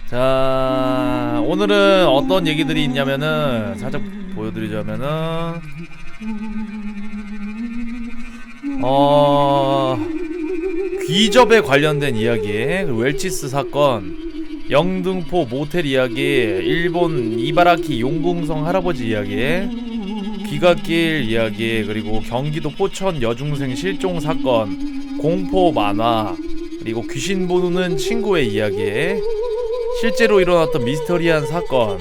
자, 오늘은 어떤 얘기들이 있냐면은 살짝 보여드리자면은 귀접에 관련된 이야기, 웰치스 사건, 영등포 모텔 이야기, 일본 이바라키 용궁성 할아버지 이야기, 귀갓길 이야기, 그리고 경기도 포천 여중생 실종 사건, 공포 만화, 그리고 귀신 보는 친구의 이야기, 실제로 일어났던 미스터리한 사건,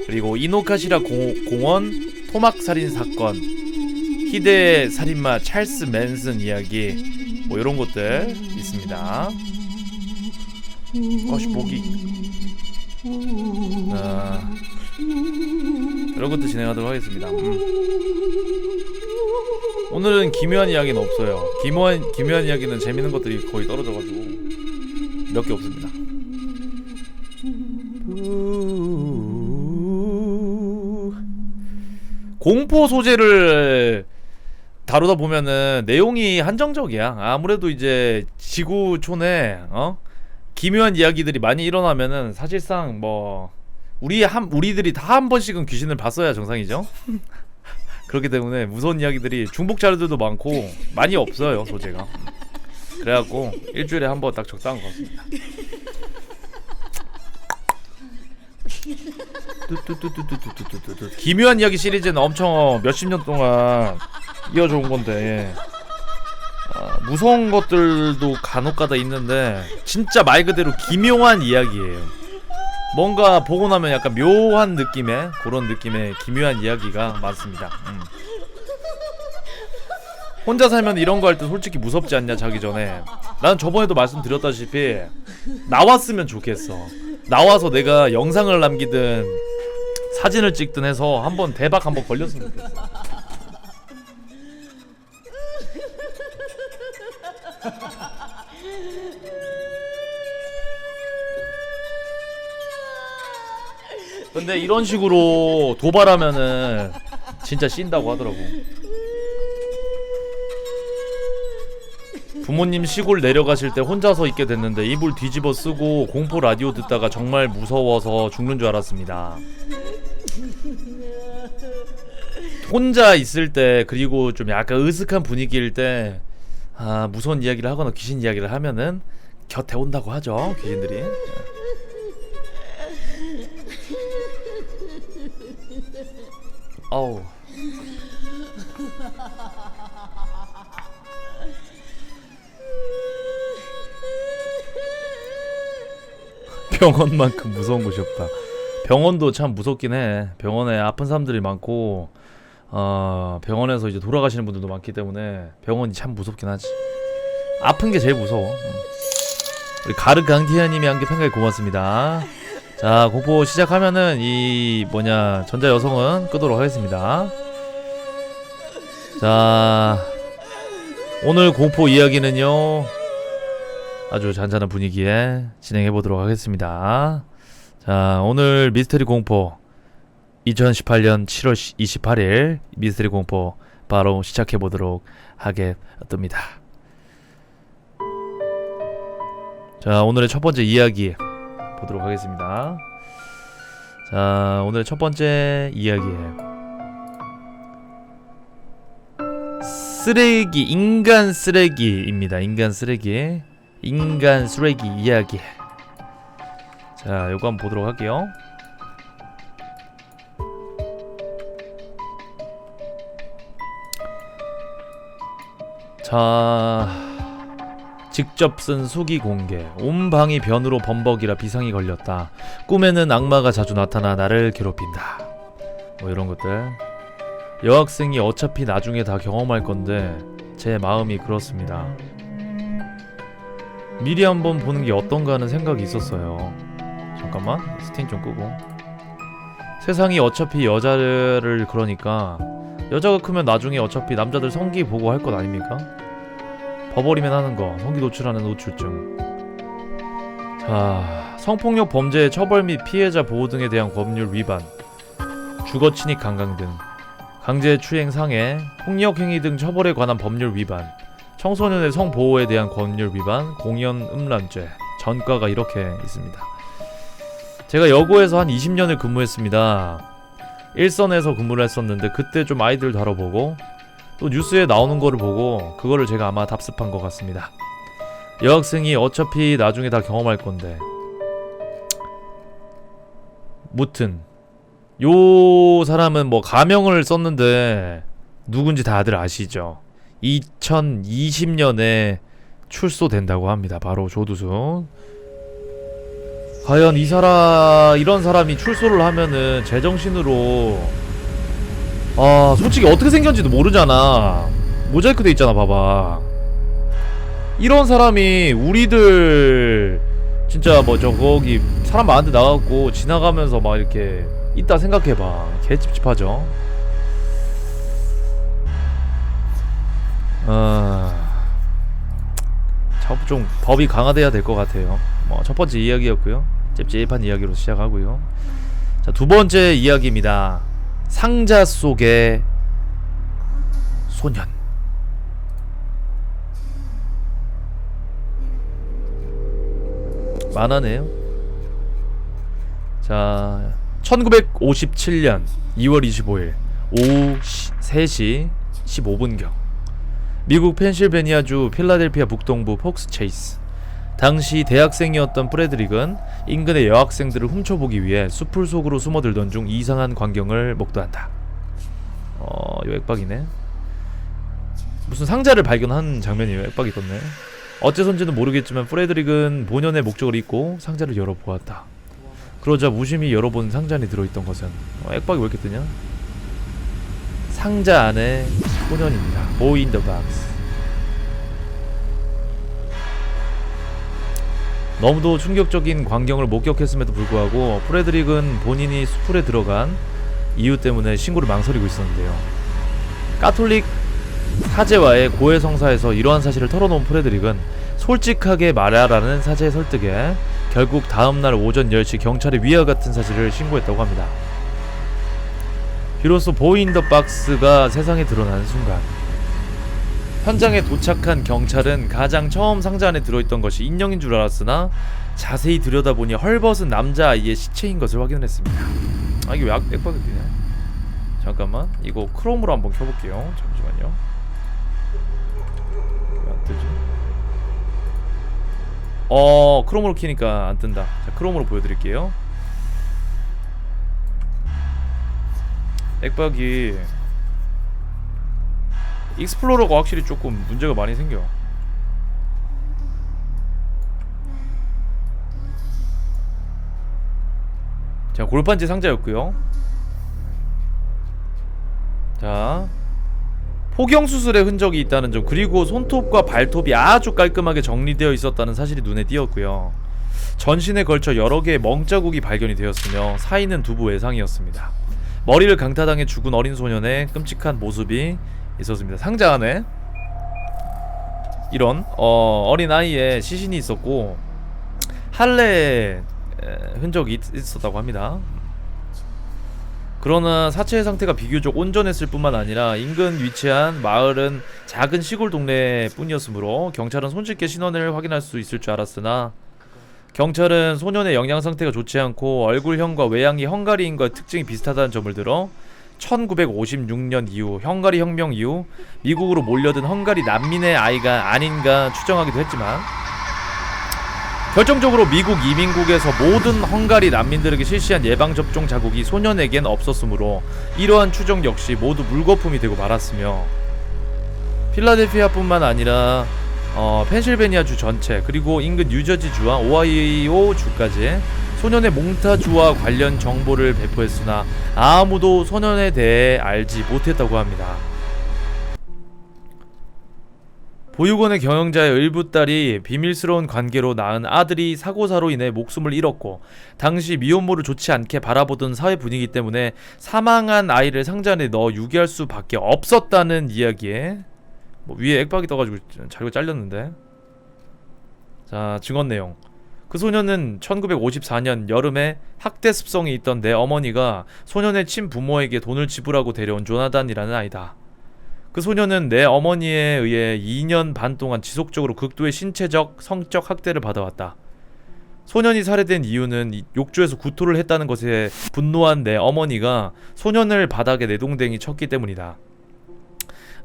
그리고 이노카시라 공원 토막살인 사건, 희대 살인마 찰스 맨슨 이야기, 뭐 이런 것들 있습니다. 보기. 이런 것도 진행하도록 하겠습니다. 오늘은 기묘한 이야기는 없어요. 기묘한 이야기는 재밌는 것들이 거의 떨어져가지고 몇 개 없습니다. 공포 소재를 다루다 보면은 내용이 한정적이야. 아무래도 이제 지구촌에 기묘한 이야기들이 많이 일어나면은 사실상 뭐 우리들이 다 한 번씩은 귀신을 봤어야 정상이죠. 그렇기 때문에 무서운 이야기들이 중복 자료들도 많고 많이 없어요, 소재가. 그래갖고 일주일에 한 번 딱 적당한 것 같습니다. 기묘한 이야기 시리즈는 엄청 몇십 년 동안 이어져 온 건데 무서운 것들도 간혹가다 있는데 진짜 말 그대로 기묘한 이야기예요. 뭔가 보고 나면 약간 묘한 느낌의 그런 느낌의 기묘한 이야기가 많습니다. 혼자 살면 이런 거 할 때 솔직히 무섭지 않냐? 자기 전에 나는 저번에도 말씀드렸다시피 나왔으면 좋겠어. 나와서 내가 영상을 남기든 사진을 찍든 해서 한번 대박 한번 걸렸으면 좋겠어. 근데 이런 식으로 도발하면은 진짜 씬다고 하더라고. 부모님 시골 내려가실 때 혼자서 있게 됐는데 이불 뒤집어 쓰고 공포 라디오 듣다가 정말 무서워서 죽는 줄 알았습니다. 혼자 있을 때, 그리고 좀 약간 으슥한 분위기일 때 무서운 이야기를 하거나 귀신 이야기를 하면은 곁에 온다고 하죠, 귀신들이. 어우. 병원만큼 무서운 곳이 없다. 병원도 참 무섭긴 해. 병원에 아픈 사람들이 많고 병원에서 이제 돌아가시는 분들도 많기 때문에 병원이 참 무섭긴 하지. 아픈 게 제일 무서워. 우리 가르강티아님이 한개 팬가입 고맙습니다. 자, 공포 시작하면은 이 전자 여성은 끄도록 하겠습니다. 자, 오늘 공포 이야기는요 아주 잔잔한 분위기에 진행해보도록 하겠습니다. 자, 오늘 미스터리 공포 2018년 7월 28일 미스터리 공포 바로 시작해보도록 하겠습니다. 자, 오늘의 첫 번째 이야기 보도록 하겠습니다. 자, 오늘의 첫 번째 이야기예요. 쓰레기, 인간 쓰레기입니다. 인간 쓰레기 이야기. 자, 요거 한번 보도록 할게요. 자, 직접 쓴 수기 공개. 온 방이 변으로 범벅이라 비상이 걸렸다. 꿈에는 악마가 자주 나타나 나를 괴롭힌다. 뭐 이런 것들. 여학생이 어차피 나중에 다 경험할 건데 제 마음이 그렇습니다. 미리 한번 보는 게 어떤가 하는 생각이 있었어요. 잠깐만, 스팀 좀 끄고. 세상이 어차피 여자를 그러니까 여자가 크면 나중에 어차피 남자들 성기 보고 할 것 아닙니까? 버버리면 하는 거, 성기 노출하는 노출증. 자, 성폭력 범죄의 처벌 및 피해자 보호 등에 대한 법률 위반, 주거 침입 강강 등, 강제 추행 상해, 폭력 행위 등 처벌에 관한 법률 위반, 청소년의 성보호에 대한 법률 위반, 공연 음란죄, 전과가 이렇게 있습니다. 제가 여고에서 한 20년을 근무했습니다. 일선에서 근무를 했었는데 그때 좀 아이들 다뤄보고 또 뉴스에 나오는 거를 보고 그거를 제가 아마 답습한 것 같습니다. 여학생이 어차피 나중에 다 경험할 건데, 무튼 요 사람은 뭐 가명을 썼는데 누군지 다들 아시죠? 2020년에 출소된다고 합니다. 바로 조두순. 과연 이런 사람이 출소를 하면은 제정신으로, 솔직히 어떻게 생겼는지도 모르잖아. 모자이크 돼 있잖아, 봐봐. 이런 사람이 우리들 진짜 뭐 거기 사람 많은데 나가고 지나가면서 막 이렇게 있다 생각해봐. 개 찝찝하죠. 좀 법이 강화돼야 될 것 같아요. 뭐 첫 번째 이야기였고요. 찝찝한 이야기로 시작하고요. 자, 두 번째 이야기입니다. 상자 속의 소년. 만화네요. 자, 1957년 2월 25일 오후 3시 15분경 미국 펜실베니아주 필라델피아 북동부 폭스체이스. 당시 대학생이었던 프레드릭은 인근의 여학생들을 훔쳐보기 위해 숲풀 속으로 숨어들던 중 이상한 광경을 목도한다. 이거 액박이네. 무슨 상자를 발견한 장면이에요. 액박이 떴네. 어째선지는 모르겠지만 프레드릭은 본연의 목적을 잊고 상자를 열어보았다. 그러자 무심히 열어본 상자 안에 들어있던 것은, 액박이 왜 이렇게 뜨냐? 상자 안에 소년입니다. Boy in the box. 너무도 충격적인 광경을 목격했음에도 불구하고 프레드릭은 본인이 숲풀에 들어간 이유 때문에 신고를 망설이고 있었는데요. 가톨릭 사제와의 고해 성사에서 이러한 사실을 털어놓은 프레드릭은 솔직하게 말하라는 사제의 설득에 결국 다음날 오전 10시 경찰에 위와 같은 사실을 신고했다고 합니다. 비로소 보이 인 더 박스가 세상에 드러나는 순간, 현장에 도착한 경찰은 가장 처음 상자 안에 들어있던 것이 인형인 줄 알았으나 자세히 들여다보니 헐벗은 남자아이의 시체인 것을 확인했습니다. 이게 왜 액박이 뜨냐? 잠깐만, 이거 크롬으로 한번 켜볼게요. 잠시만요. 왜 안 뜨지? 크롬으로 키니까 안 뜬다. 자, 크롬으로 보여드릴게요. 액박이 익스플로러가 확실히 조금 문제가 많이 생겨. 자, 골판지 상자였고요. 자, 포경수술의 흔적이 있다는 점, 그리고 손톱과 발톱이 아주 깔끔하게 정리되어 있었다는 사실이 눈에 띄었고요. 전신에 걸쳐 여러 개의 멍자국이 발견이 되었으며 사인은 두부 외상이었습니다. 머리를 강타당해 죽은 어린 소년의 끔찍한 모습이 있었습니다. 상자 안에 이런 어린 아이의 시신이 있었고 할례 흔적이 있었다고 합니다. 그러나 사체의 상태가 비교적 온전했을 뿐만 아니라 인근 위치한 마을은 작은 시골 동네뿐이었으므로 경찰은 손쉽게 신원을 확인할 수 있을 줄 알았으나 경찰은 소년의 영양 상태가 좋지 않고 얼굴형과 외양이 헝가리인과 특징이 비슷하다는 점을 들어 1956년 이후 헝가리 혁명 이후 미국으로 몰려든 헝가리 난민의 아이가 아닌가 추정하기도 했지만 결정적으로 미국 이민국에서 모든 헝가리 난민들에게 실시한 예방접종 자국이 소년에겐 없었으므로 이러한 추정 역시 모두 물거품이 되고 말았으며 필라델피아뿐만 아니라 펜실베니아주 전체 그리고 인근 뉴저지주와 오하이오주까지 소년의 몽타주와 관련 정보를 배포했으나 아무도 소년에 대해 알지 못했다고 합니다. 보육원의 경영자의 을부딸이 비밀스러운 관계로 낳은 아들이 사고사로 인해 목숨을 잃었고 당시 미혼모를 좋지 않게 바라보던 사회 분위기 때문에 사망한 아이를 상자 안에 넣어 유기할 수밖에 없었다는 이야기에 위에 액박이 떠가지고 자료가 잘렸는데, 자, 증언 내용. 그 소년은 1954년 여름에 학대 습성이 있던 내 어머니가 소년의 친부모에게 돈을 지불하고 데려온 조나단이라는 아이다. 그 소년은 내 어머니에 의해 2년 반 동안 지속적으로 극도의 신체적, 성적 학대를 받아왔다. 소년이 살해된 이유는 욕조에서 구토를 했다는 것에 분노한 내 어머니가 소년을 바닥에 내동댕이 쳤기 때문이다.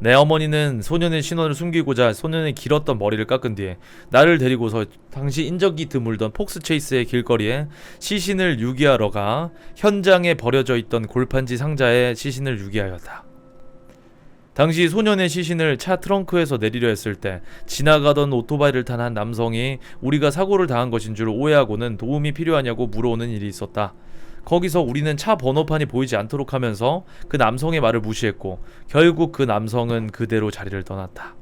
내 어머니는 소년의 신원을 숨기고자 소년의 길었던 머리를 깎은 뒤에 나를 데리고서 당시 인적이 드물던 폭스체이스의 길거리에 시신을 유기하러 가 현장에 버려져 있던 골판지 상자에 시신을 유기하였다. 당시 소년의 시신을 차 트렁크에서 내리려 했을 때 지나가던 오토바이를 탄 한 남성이 우리가 사고를 당한 것인 줄 오해하고는 도움이 필요하냐고 물어오는 일이 있었다. 거기서 우리는 차 번호판이 보이지 않도록 하면서 그 남성의 말을 무시했고 결국 그 남성은 그대로 자리를 떠났다.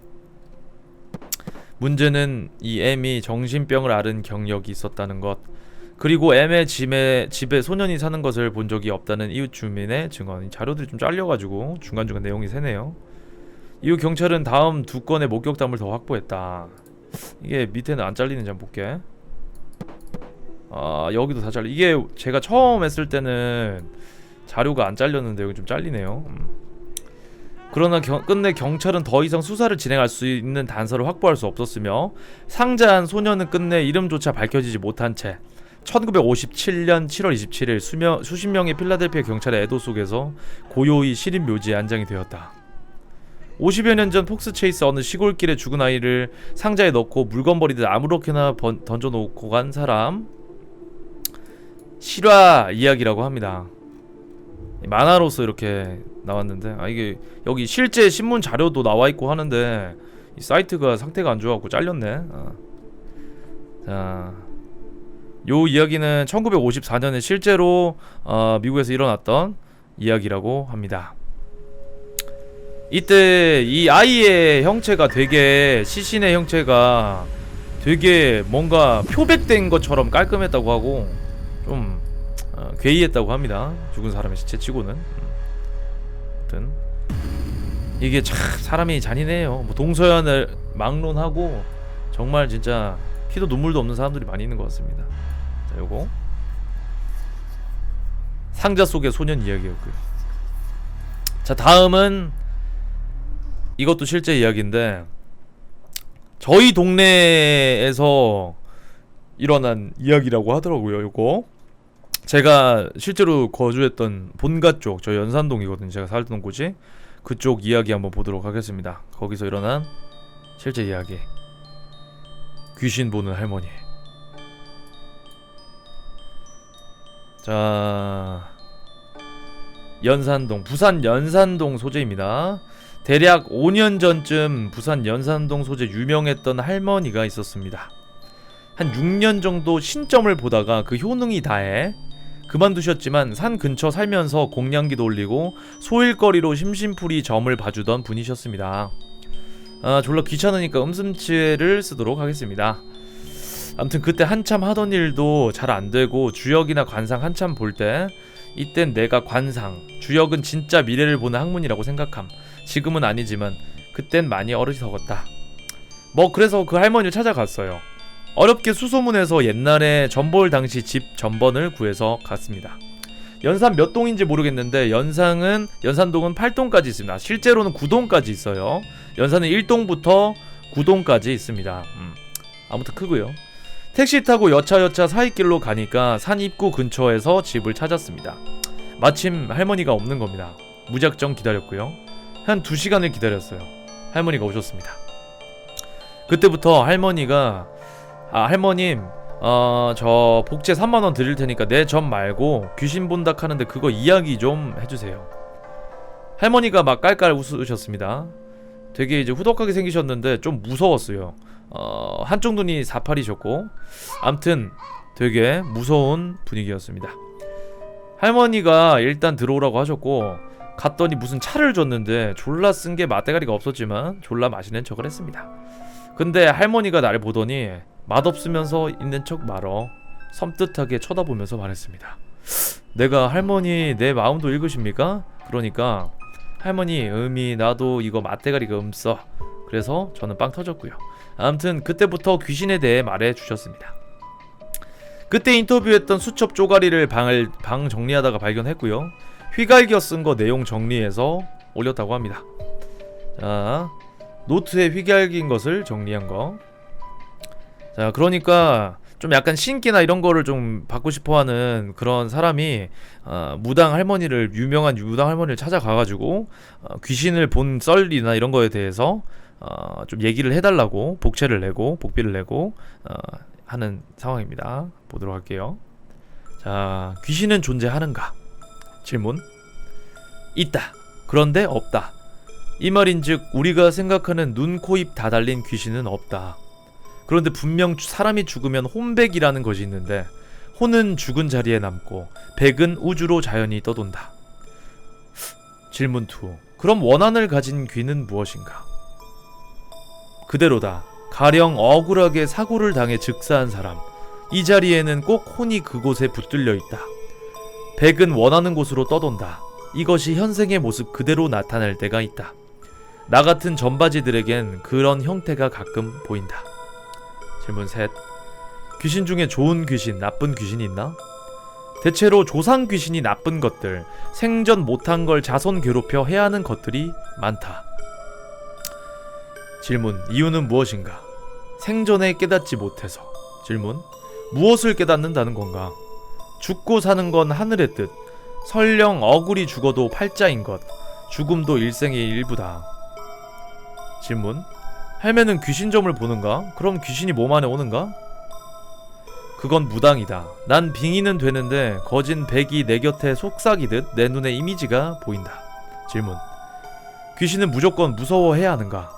문제는 이 M이 정신병을 앓은 경력이 있었다는 것, 그리고 M의 집에 소년이 사는 것을 본 적이 없다는 이웃 주민의 증언. 이 자료들이 좀 잘려가지고 중간중간 내용이 새네요. 이후 경찰은 다음 두 건의 목격담을 더 확보했다. 이게 밑에는 안 잘리는지 한번 볼게. 여기도 다 잘려. 이게 제가 처음 했을 때는 자료가 안 잘렸는데 여기 좀 잘리네요. 그러나 끝내 경찰은 더 이상 수사를 진행할 수 있는 단서를 확보할 수 없었으며 상자한 소년은 끝내 이름조차 밝혀지지 못한 채 1957년 7월 27일 수십 명의 필라델피아 경찰의 애도 속에서 고요히 시린 묘지에 안장이 되었다. 50여 년 전 폭스체이스 어느 시골길에 죽은 아이를 상자에 넣고 물건 버리듯 아무렇게나 던져놓고 간 사람, 실화 이야기라고 합니다. 만화로서 이렇게 나왔는데, 이게 여기 실제 신문 자료도 나와있고 하는데 이 사이트가 상태가 안 좋아갖고 잘렸네. 자, 요 이야기는 1954년에 실제로 미국에서 일어났던 이야기라고 합니다. 이때 이 아이의 형체가 되게, 시신의 형체가 되게 뭔가 표백된 것처럼 깔끔했다고 하고 좀 괴이했다고 합니다. 죽은 사람의 시체 치고는. 아무튼 이게 참 사람이 잔인해요. 뭐 동서양을 막론하고 정말 진짜 피도 눈물도 없는 사람들이 많이 있는 것 같습니다. 자, 요거 상자 속의 소년 이야기였고요. 자, 다음은 이것도 실제 이야기인데 저희 동네에서 일어난 이야기라고 하더라고요. 요거 제가 실제로 거주했던 본가 쪽, 저 연산동이거든요. 제가 살던 곳이 그쪽 이야기 한번 보도록 하겠습니다. 거기서 일어난 실제 이야기. 귀신 보는 할머니. 자, 연산동, 부산 연산동 소재입니다. 대략 5년 전쯤 부산 연산동 소재 유명했던 할머니가 있었습니다. 한 6년 정도 신점을 보다가 그 효능이 다해 그만두셨지만 산 근처 살면서 공양기도 올리고 소일거리로 심심풀이 점을 봐주던 분이셨습니다. 졸라 귀찮으니까 음슴치를 쓰도록 하겠습니다. 아무튼 그때 한참 하던 일도 잘 안되고 주역이나 관상 한참 볼 때 이땐 내가 관상, 주역은 진짜 미래를 보는 학문이라고 생각함. 지금은 아니지만 그땐 많이 어리석었다. 뭐 그래서 그 할머니를 찾아갔어요. 어렵게 수소문해서 옛날에 전볼 당시 집 전번을 구해서 갔습니다. 연산 몇 동인지 모르겠는데 연산동은 8동까지 있습니다. 실제로는 9동까지 있어요. 연산은 1동부터 9동까지 있습니다. 아무튼 크고요. 택시 타고 여차여차 사이길로 가니까 산 입구 근처에서 집을 찾았습니다. 마침 할머니가 없는 겁니다. 무작정 기다렸고요. 한 2시간을 기다렸어요. 할머니가 오셨습니다. 그때부터 할머니가 할머님 저 복제 3만원 드릴 테니까 내 점 말고 귀신 본다 하는데 그거 이야기 좀 해주세요. 할머니가 막 깔깔 웃으셨습니다. 되게 이제 후덕하게 생기셨는데 좀 무서웠어요. 한쪽 눈이 사팔이셨고 암튼 되게 무서운 분위기였습니다. 할머니가 일단 들어오라고 하셨고 갔더니 무슨 차를 줬는데 졸라 쓴 게 맛대가리가 없었지만 졸라 마시는 척을 했습니다. 근데 할머니가 나를 보더니 맛없으면서 있는 척 말어 섬뜩하게 쳐다보면서 말했습니다. 내가 할머니 내 마음도 읽으십니까? 그러니까 할머니 나도 이거 맛대가리가 없어. 그래서 저는 빵 터졌고요. 아무튼 그때부터 귀신에 대해 말해 주셨습니다. 그때 인터뷰했던 수첩 쪼가리를 방 정리하다가 발견했고요. 휘갈겨 쓴 거 내용 정리해서 올렸다고 합니다. 자, 노트에 휘갈긴 것을 정리한 거. 자, 그러니까 좀 약간 신기나 이런 거를 좀 받고 싶어하는 그런 사람이 무당 할머니를 유명한 무당 할머니를 찾아가가지고 귀신을 본 썰이나 이런 거에 대해서 좀 얘기를 해달라고 복채를 내고 복비를 내고 하는 상황입니다. 보도록 할게요. 자, 귀신은 존재하는가? 질문. 있다. 그런데 없다. 이 말인즉 우리가 생각하는 눈, 코, 입 다 달린 귀신은 없다. 그런데 분명 사람이 죽으면 혼백이라는 것이 있는데 혼은 죽은 자리에 남고 백은 우주로 자연히 떠돈다. 질문 2. 그럼 원한을 가진 귀는 무엇인가? 그대로다. 가령 억울하게 사고를 당해 즉사한 사람. 이 자리에는 꼭 혼이 그곳에 붙들려 있다. 백은 원하는 곳으로 떠돈다. 이것이 현생의 모습 그대로 나타날 때가 있다. 나 같은 전바지들에겐 그런 형태가 가끔 보인다. 질문 3. 귀신 중에 좋은 귀신, 나쁜 귀신이 있나? 대체로 조상 귀신이 나쁜 것들, 생전 못한 걸 자손 괴롭혀 해야 하는 것들이 많다. 질문. 이유는 무엇인가? 생전에 깨닫지 못해서. 질문. 무엇을 깨닫는다는 건가? 죽고 사는 건 하늘의 뜻. 설령 억울히 죽어도 팔자인 것. 죽음도 일생의 일부다. 질문. 할매는 귀신점을 보는가? 그럼 귀신이 몸 안에 오는가? 그건 무당이다. 난 빙의는 되는데 거진 백이 내 곁에 속삭이듯 내 눈에 이미지가 보인다. 질문. 귀신은 무조건 무서워해야 하는가?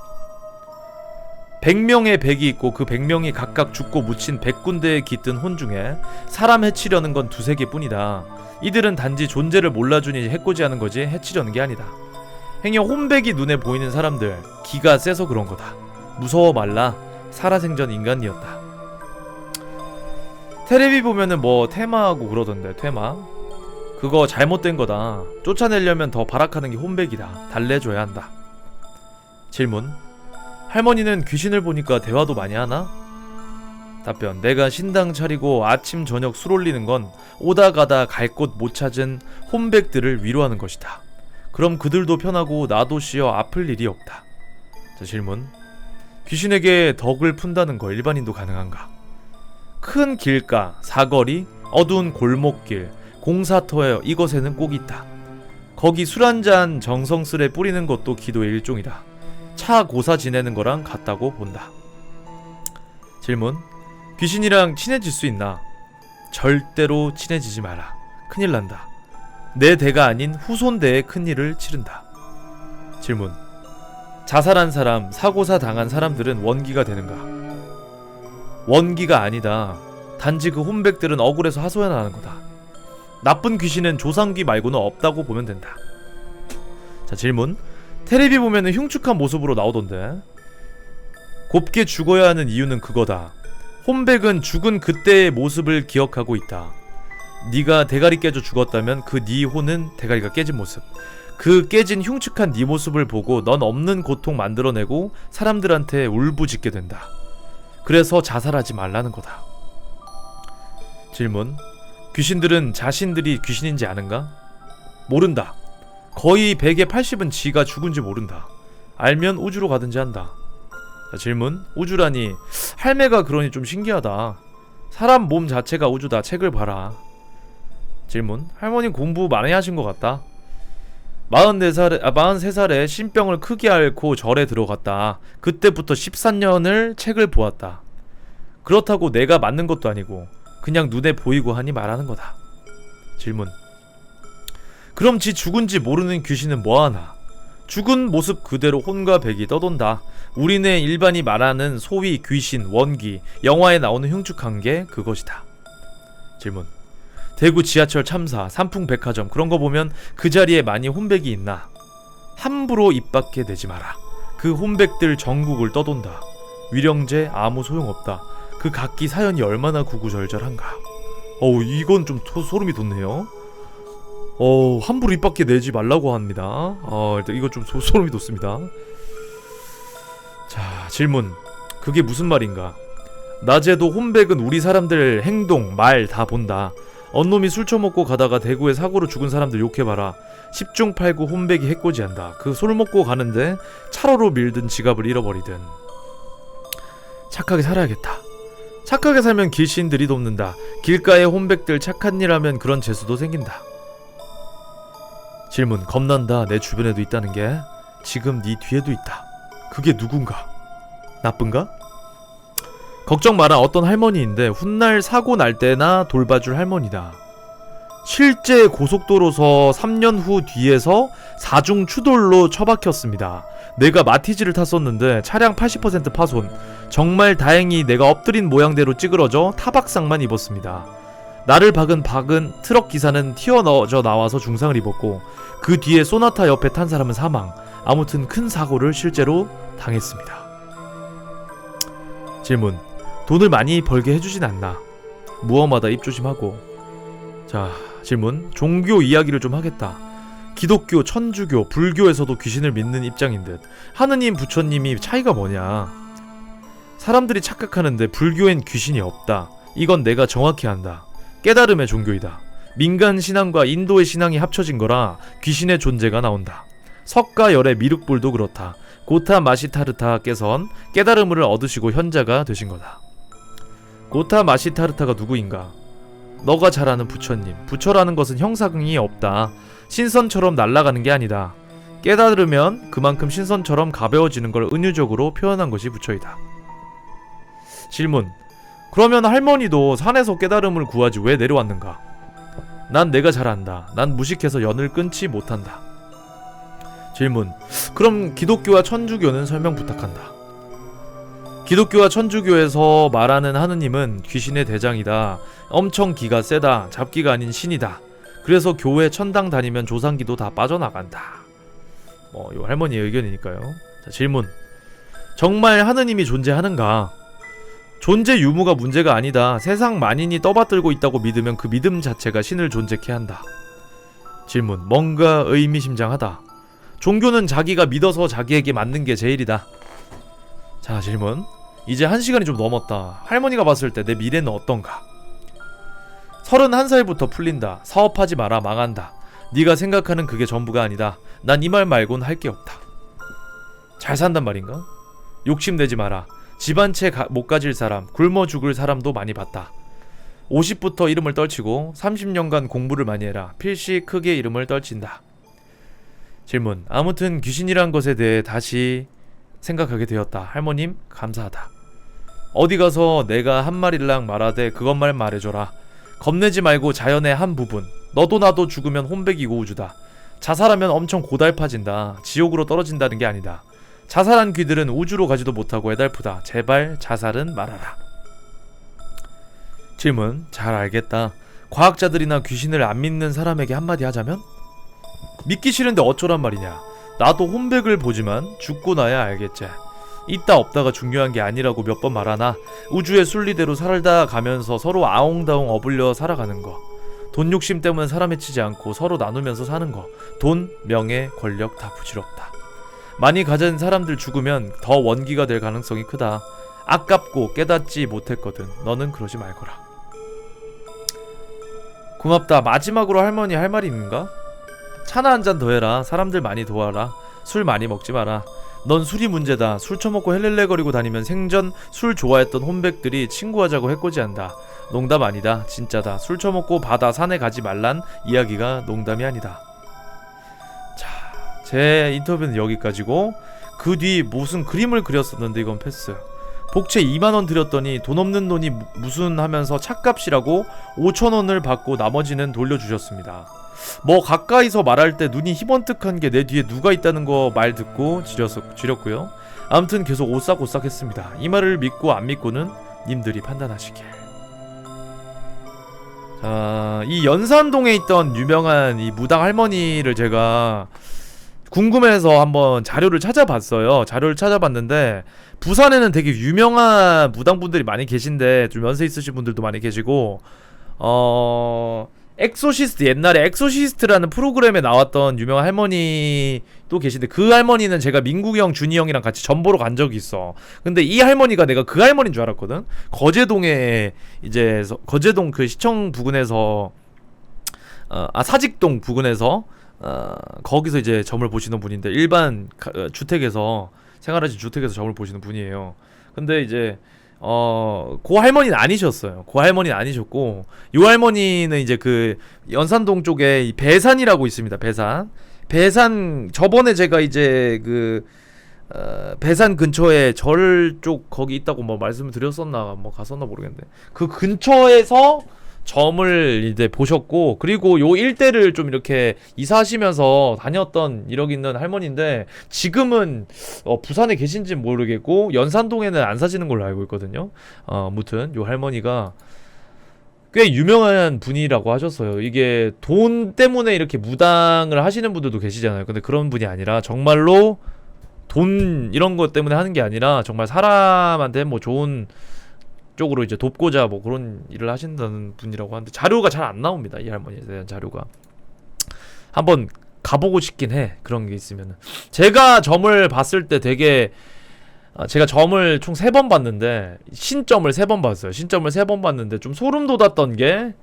100명의 백이 있고 그 100명이 각각 죽고 묻힌 100군데에 깃든 혼 중에 사람 해치려는 건 2-3개 뿐이다. 이들은 단지 존재를 몰라주니 해코지하는 거지 해치려는 게 아니다. 행여 혼백이 눈에 보이는 사람들, 기가 세서 그런 거다. 무서워 말라. 살아생전 인간이었다. 테레비 보면은 뭐 테마하고 그러던데. 테마 그거 잘못된 거다. 쫓아내려면 더 발악하는 게 혼백이다. 달래줘야 한다. 질문. 할머니는 귀신을 보니까 대화도 많이 하나? 답변. 내가 신당 차리고 아침 저녁 술 올리는 건 오다 가다 갈 곳 못 찾은 혼백들을 위로하는 것이다. 그럼 그들도 편하고 나도 쉬어 아플 일이 없다. 자, 질문. 귀신에게 덕을 푼다는 거 일반인도 가능한가? 큰 길가, 사거리, 어두운 골목길, 공사터에 이것에는 꼭 있다. 거기 술 한잔 정성스레 뿌리는 것도 기도의 일종이다. 차 고사 지내는 거랑 같다고 본다. 질문. 귀신이랑 친해질 수 있나? 절대로 친해지지 마라. 큰일 난다. 내 대가 아닌 후손대에 큰일을 치른다. 질문. 자살한 사람, 사고사 당한 사람들은 원기가 되는가? 원기가 아니다. 단지 그 혼백들은 억울해서 하소연하는 거다. 나쁜 귀신은 조상귀 말고는 없다고 보면 된다. 자, 질문. 테레비 보면은 흉측한 모습으로 나오던데. 곱게 죽어야 하는 이유는 그거다. 혼백은 죽은 그때의 모습을 기억하고 있다. 네가 대가리 깨져 죽었다면 그 네 혼은 대가리가 깨진 모습, 그 깨진 흉측한 네 모습을 보고 넌 없는 고통 만들어내고 사람들한테 울부짖게 된다. 그래서 자살하지 말라는 거다. 질문. 귀신들은 자신들이 귀신인지 아는가? 모른다. 거의 100의 80은 지가 죽은지 모른다. 알면 우주로 가든지 한다. 자, 질문. 우주라니. 할매가 그러니 좀 신기하다. 사람 몸 자체가 우주다. 책을 봐라. 질문. 할머니 공부 많이 하신 것 같다. 43살에 신병을 크게 앓고 절에 들어갔다. 그때부터 14년을 책을 보았다. 그렇다고 내가 맞는 것도 아니고 그냥 눈에 보이고 하니 말하는 거다. 질문. 그럼 지 죽은지 모르는 귀신은 뭐하나? 죽은 모습 그대로 혼과 백이 떠돈다. 우리네 일반이 말하는 소위 귀신, 원귀, 영화에 나오는 흉측한 게 그것이다. 질문. 대구 지하철 참사, 삼풍백화점 그런 거 보면 그 자리에 많이 혼백이 있나? 함부로 입 밖에 내지 마라. 그 혼백들 전국을 떠돈다. 위령제 아무 소용없다. 그 각기 사연이 얼마나 구구절절한가. 이건 좀 소름이 돋네요. 함부로 입 밖에 내지 말라고 합니다. 일단 이거 좀 소름이 돋습니다. 자, 질문. 그게 무슨 말인가? 낮에도 혼백은 우리 사람들 행동, 말 다 본다. 언놈이 술 처먹고 가다가 대구에 사고로 죽은 사람들 욕해봐라. 10중 8구 혼백이 해코지한다. 그 술 먹고 가는데 차로로 밀든 지갑을 잃어버리든 착하게 살아야겠다. 착하게 살면 길신들이 돕는다. 길가의 혼백들 착한 일 하면 그런 재수도 생긴다. 질문. 겁난다. 내 주변에도 있다는 게. 지금 네 뒤에도 있다. 그게 누군가? 나쁜가? 걱정 마라. 어떤 할머니인데 훗날 사고 날 때나 돌봐줄 할머니다. 실제 고속도로서 3년 후 뒤에서 사중 추돌로 처박혔습니다. 내가 마티즈를 탔었는데 차량 80% 파손. 정말 다행히 내가 엎드린 모양대로 찌그러져 타박상만 입었습니다. 나를 박은 트럭 기사는 튀어나져 나와서 중상을 입었고 그 뒤에 소나타 옆에 탄 사람은 사망. 아무튼 큰 사고를 실제로 당했습니다. 질문. 돈을 많이 벌게 해주진 않나? 무엇마다 입조심하고. 자, 질문. 종교 이야기를 좀 하겠다. 기독교, 천주교, 불교에서도 귀신을 믿는 입장인 듯. 하느님, 부처님이 차이가 뭐냐? 사람들이 착각하는데 불교엔 귀신이 없다. 이건 내가 정확히 안다. 깨달음의 종교이다. 민간 신앙과 인도의 신앙이 합쳐진 거라 귀신의 존재가 나온다. 석가 열의 미륵불도 그렇다. 고타 마시타르타께선 깨달음을 얻으시고 현자가 되신 거다. 고타 마시타르타가 누구인가? 너가 잘 아는 부처님. 부처라는 것은 형상이 없다. 신선처럼 날아가는 게 아니다. 깨달으면 그만큼 신선처럼 가벼워지는 걸 은유적으로 표현한 것이 부처이다. 질문. 그러면 할머니도 산에서 깨달음을 구하지 왜 내려왔는가? 난 내가 잘 안다. 난 무식해서 연을 끊지 못한다. 질문. 그럼 기독교와 천주교는 설명 부탁한다. 기독교와 천주교에서 말하는 하느님은 귀신의 대장이다. 엄청 기가 세다. 잡기가 아닌 신이다. 그래서 교회 천당 다니면 조상기도 다 빠져나간다. 이 할머니의 의견이니까요. 자, 질문. 정말 하느님이 존재하는가? 존재 유무가 문제가 아니다. 세상 만인이 떠받들고 있다고 믿으면 그 믿음 자체가 신을 존재케 한다. 질문. 뭔가 의미심장하다. 종교는 자기가 믿어서 자기에게 맞는 게 제일이다. 자, 질문. 이제 1시간이 좀 넘었다. 할머니가 봤을 때 내 미래는 어떤가? 31살부터 풀린다. 사업하지 마라. 망한다. 네가 생각하는 그게 전부가 아니다. 난 이 말 말곤 할 게 없다. 잘 산단 말인가? 욕심내지 마라. 집 한 채 못 가질 사람, 굶어 죽을 사람도 많이 봤다. 50부터 이름을 떨치고 30년간 공부를 많이 해라. 필시 크게 이름을 떨친다. 질문. 아무튼 귀신이란 것에 대해 다시 생각하게 되었다. 할머님 감사하다. 어디 가서 내가 한 말일랑 말하되 그것만 말해줘라. 겁내지 말고 자연의 한 부분. 너도 나도 죽으면 혼백이고 우주다. 자살하면 엄청 고달파진다. 지옥으로 떨어진다는 게 아니다. 자살한 귀들은 우주로 가지도 못하고 애달프다. 제발 자살은 말아라. 질문. 잘 알겠다. 과학자들이나 귀신을 안 믿는 사람에게 한마디 하자면? 믿기 싫은데 어쩌란 말이냐. 나도 혼백을 보지만 죽고 나야 알겠지. 있다 없다가 중요한 게 아니라고 몇 번 말하나. 우주의 순리대로 살다 가면서 서로 아웅다웅 어불려 살아가는 거. 돈 욕심 때문에 사람 해치지 않고 서로 나누면서 사는 거. 돈, 명예, 권력 다 부질없다. 많이 가진 사람들 죽으면 더 원기가 될 가능성이 크다. 아깝고 깨닫지 못했거든. 너는 그러지 말거라. 고맙다. 마지막으로 할머니 할 말이 있는가? 차나 한 잔 더 해라. 사람들 많이 도와라. 술 많이 먹지 마라. 넌 술이 문제다. 술 처먹고 헬렐레거리고 다니면 생전 술 좋아했던 혼백들이 친구하자고 해코지한다. 농담 아니다. 진짜다. 술 처먹고 바다 산에 가지 말란 이야기가 농담이 아니다. 자, 제 인터뷰는 여기까지고, 그 뒤 무슨 그림을 그렸었는데 이건 패스. 복채 2만원 드렸더니 돈 없는 놈이 무슨 하면서 차값이라고 5천원을 받고 나머지는 돌려주셨습니다. 뭐 가까이서 말할 때 눈이 희번뜩한 게 내 뒤에 누가 있다는 거 말 듣고 지렸고요. 아무튼 계속 오싹오싹 했습니다. 이 말을 믿고 안 믿고는 님들이 판단하시길. 자, 이 연산동에 있던 유명한 이 무당 할머니를 제가 궁금해서 한번 자료를 찾아봤어요. 자료를 찾아봤는데 부산에는 되게 유명한 무당분들이 많이 계신데 좀 연세 있으신 분들도 많이 계시고, 엑소시스트, 옛날에 엑소시스트라는 프로그램에 나왔던 유명한 할머니도 계신데, 그 할머니는 제가 민국이 형, 준이 형이랑 같이 전보러 간 적이 있어. 근데 이 할머니가 내가 그 할머니인 줄 알았거든. 거제동에 이제 거제동 그 시청 부근에서 사직동 부근에서 거기서 이제 점을 보시는 분인데, 일반 주택에서 생활하신 주택에서 점을 보시는 분이에요. 근데 이제 고 할머니는 아니셨어요. 고 할머니는 아니셨고, 요 할머니는 이제 그 연산동 쪽에 이 배산이라고 있습니다. 배산 저번에 제가 이제 그 배산 근처에 절 쪽 거기 있다고 뭐 말씀을 드렸었나 뭐 갔었나 모르겠는데, 그 근처에서 점을 이제 보셨고, 그리고 요 일대를 좀 이렇게 이사하시면서 다녔던 이력 있는 할머니인데, 지금은 부산에 계신지는 모르겠고 연산동에는 안 사시는 걸로 알고 있거든요. 무튼 요 할머니가 꽤 유명한 분이라고 하셨어요. 이게 돈 때문에 이렇게 무당을 하시는 분들도 계시잖아요. 근데 그런 분이 아니라 정말로 돈 이런 것 때문에 하는 게 아니라 정말 사람한테 뭐 좋은 쪽으로 이제 돕고자 뭐 그런 일을 하신다는 분이라고 하는데, 자료가 잘 안 나옵니다. 이 할머니에 대한 자료가. 한번 가보고 싶긴 해. 그런 게 있으면은. 제가 점을 봤을 때 되게 제가 점을 총 3번 봤는데, 신점을 3번 봤어요. 신점을 3번 봤는데 좀 소름 돋았던 게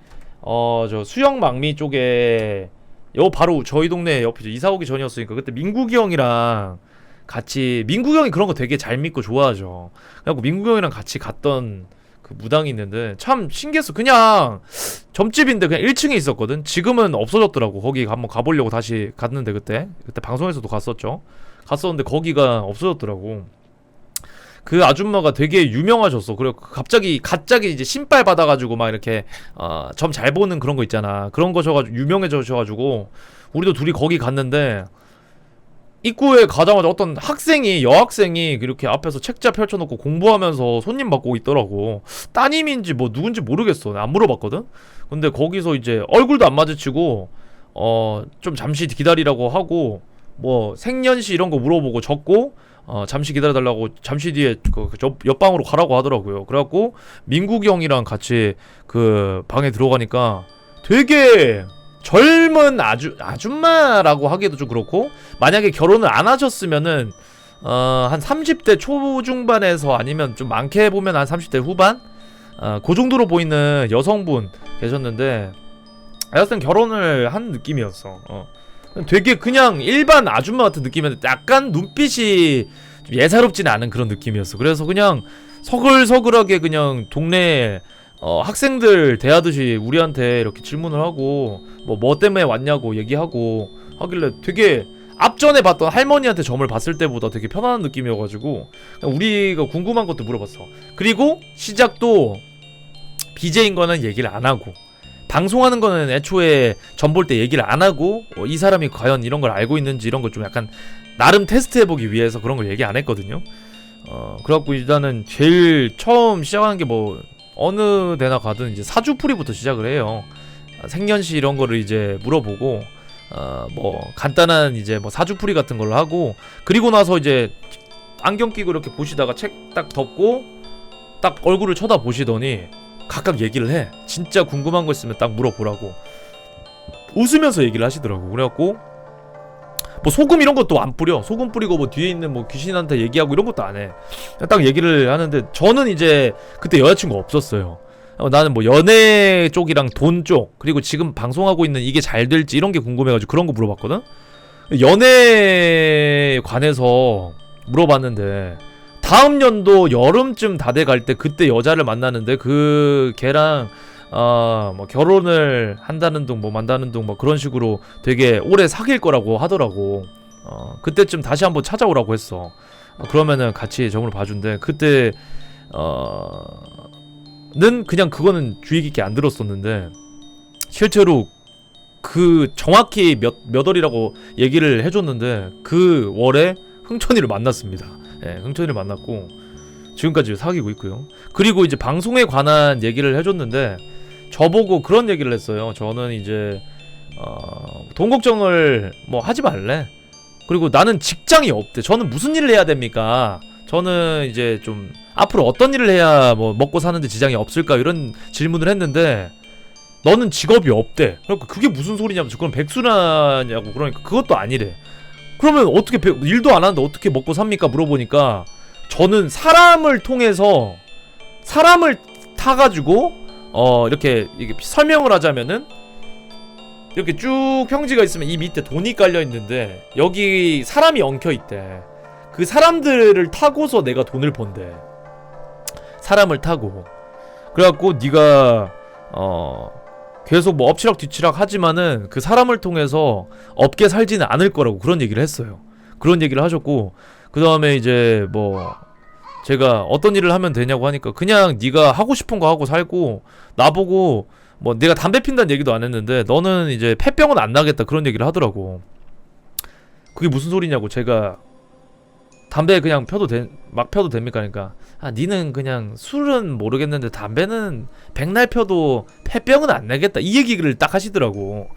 저 수영망미 쪽에 요 바로 저희 동네 옆이죠. 이사 오기 전이었으니까 그때 민국이 형이랑 같이, 민국이 형이 그런 거 되게 잘 믿고 좋아하죠. 그래갖고 민국이 형이랑 같이 갔던 그 무당이 있는데 참 신기했어. 그냥 점집인데 그냥 1층에 있었거든. 지금은 없어졌더라고. 거기 한번 가보려고 다시 갔는데, 그때 방송에서도 갔었는데 거기가 없어졌더라고. 그 아줌마가 되게 유명하셨어. 그리고 갑자기 이제 신발 받아가지고 막 이렇게 점 잘 보는 그런 거 있잖아. 그런 거 셔가지고 유명해져가지고 우리도 둘이 거기 갔는데, 입구에 가자마자 어떤 여학생이 이렇게 앞에서 책자 펼쳐놓고 공부하면서 손님 받고 있더라고. 따님인지 뭐 누군지 모르겠어. 안 물어봤거든. 근데 거기서 이제 얼굴도 안 마주치고 좀 잠시 기다리라고 하고, 뭐 생년시 이런 거 물어보고 적고, 잠시 기다려달라고, 잠시 뒤에 옆방으로 가라고 하더라고요. 그래갖고 민국이 형이랑 같이 그 방에 들어가니까 되게 젊은 아줌마라고 하기도 좀 그렇고, 만약에 결혼을 안 하셨으면은 한 30대 초중반에서 아니면 좀 많게 보면 한 30대 후반 그 정도로 보이는 여성분 계셨는데, 하여튼 결혼을 한 느낌이었어. 되게 그냥 일반 아줌마 같은 느낌이었는데 약간 눈빛이 좀 예사롭지는 않은 그런 느낌이었어. 그래서 그냥 서글서글하게 그냥 동네 학생들 대하듯이 우리한테 이렇게 질문을 하고, 뭐 때문에 왔냐고 얘기하고 하길래 되게 앞전에 봤던 할머니한테 점을 봤을 때보다 되게 편안한 느낌이어가지고 그냥 우리가 궁금한 것도 물어봤어. 그리고 시작도 BJ인 거는 얘기를 안 하고, 방송하는 거는 애초에 점 볼 때 얘기를 안 하고, 이 사람이 과연 이런 걸 알고 있는지 이런 걸 좀 약간 나름 테스트 해보기 위해서 그런 걸 얘기 안 했거든요. 그래갖고 일단은 제일 처음 시작하는 게 뭐 어느 데나 가든 이제 사주풀이부터 시작을 해요. 생년시 이런 거를 이제 물어보고, 뭐 간단한 이제 뭐 사주풀이 같은 걸로 하고, 그리고 나서 이제 안경 끼고 이렇게 보시다가 책 딱 덮고 딱 얼굴을 쳐다보시더니 각각 얘기를 해. 진짜 궁금한 거 있으면 딱 물어보라고 웃으면서 얘기를 하시더라고. 그래갖고 뭐 소금 이런 것도 안 뿌려. 소금 뿌리고 뭐 뒤에 있는 뭐 귀신한테 얘기하고 이런 것도 안 해. 딱 얘기를 하는데, 저는 이제 그때 여자친구가 없었어요. 나는 뭐 연애 쪽이랑 돈 쪽, 그리고 지금 방송하고 있는 이게 잘 될지 이런 게 궁금해가지고 그런 거 물어봤거든. 연애에 관해서 물어봤는데, 다음 연도 여름쯤 다 돼갈 때 그때 여자를 만나는데, 그 걔랑 뭐 결혼을 한다는 둥 뭐 만다는 둥 뭐 그런 식으로 되게 오래 사귈 거라고 하더라고. 그때쯤 다시 한번 찾아오라고 했어. 그러면은 같이 점을 봐준대. 그때 는 그냥 그거는 주의 깊게 안 들었었는데, 실제로 그 정확히 몇 월이라고 얘기를 해줬는데 그 월에 흥천이를 만났습니다. 예, 흥천이를 만났고 지금까지 사귀고 있고요. 그리고 이제 방송에 관한 얘기를 해줬는데 저보고 그런 얘기를 했어요. 저는 이제 돈 걱정을 뭐 하지 말래. 그리고 나는 직장이 없대. 저는 무슨 일을 해야 됩니까? 저는 이제 좀 앞으로 어떤 일을 해야 뭐 먹고 사는데 지장이 없을까, 이런 질문을 했는데, 너는 직업이 없대. 그러니까 그게 무슨 소리냐면서, 그럼 백수냐고. 그러니까 그것도 아니래. 그러면 어떻게 일도 안 하는데 어떻게 먹고 삽니까? 물어보니까, 저는 사람을 통해서 사람을 타가지고 이렇게 설명을 하자면은, 이렇게 쭉 평지가 있으면 이 밑에 돈이 깔려 있는데 여기 사람이 엉켜 있대. 그 사람들을 타고서 내가 돈을 번대. 사람을 타고. 그래갖고 네가 계속 뭐 엎치락 뒤치락 하지만은 그 사람을 통해서 업계 살지는 않을 거라고 그런 얘기를 했어요. 그런 얘기를 하셨고, 그 다음에 이제 뭐 제가 어떤 일을 하면 되냐고 하니까 그냥 네가 하고 싶은 거 하고 살고, 나보고 뭐 내가 담배 핀다는 얘기도 안 했는데 너는 이제 폐병은 안 나겠다 그런 얘기를 하더라고. 그게 무슨 소리냐고. 제가 담배 그냥 막 펴도 됩니까? 그러니까 니는 그냥 술은 모르겠는데 담배는 백날 펴도 폐병은 안 나겠다 이 얘기를 딱 하시더라고.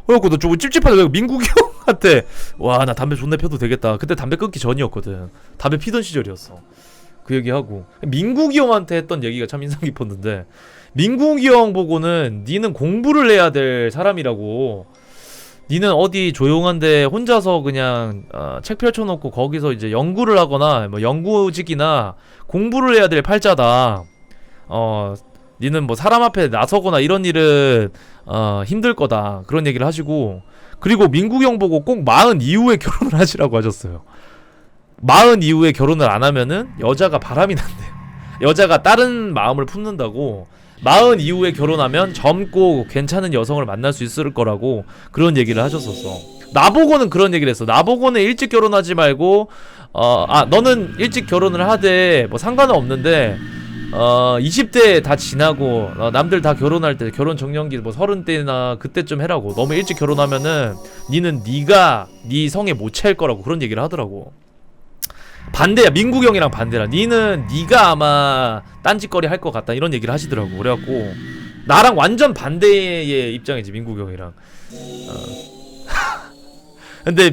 그래갖고 너 좀 찝찝하다. 민국이 형한테 와 나 담배 존나 펴도 되겠다. 그때 담배 끊기 전이었거든. 담배 피던 시절이었어. 그 얘기하고 민국이 형한테 했던 얘기가 참 인상 깊었는데, 민국이 형 보고는 니는 공부를 해야 될 사람이라고, 니는 어디 조용한데 혼자서 그냥 책 펼쳐놓고 거기서 이제 연구를 하거나 뭐 연구직이나 공부를 해야 될 팔자다. 니는 뭐 사람 앞에 나서거나 이런 일은 힘들 거다 그런 얘기를 하시고, 그리고 민국이 형 보고 꼭 40 이후에 결혼을 하시라고 하셨어요. 40 이후에 결혼을 안 하면은 여자가 바람이 난대요. 여자가 다른 마음을 품는다고. 40 이후에 결혼하면 젊고 괜찮은 여성을 만날 수 있을 거라고 그런 얘기를 하셨었어. 나보고는 그런 얘기를 했어. 나보고는 일찍 결혼하지 말고 너는 일찍 결혼을 하되 뭐 상관은 없는데 20대 다 지나고 남들 다 결혼할 때 결혼 정년기 뭐 30대나 그때쯤 해라고. 너무 일찍 결혼하면은 니는 네가 네 성에 못 차일 거라고 그런 얘기를 하더라고. 반대야. 민국이 형이랑 반대라. 니는 니가 아마 딴짓거리 할 것 같다 이런 얘기를 하시더라고. 그래갖고 나랑 완전 반대의 입장이지 민국이 형이랑. 근데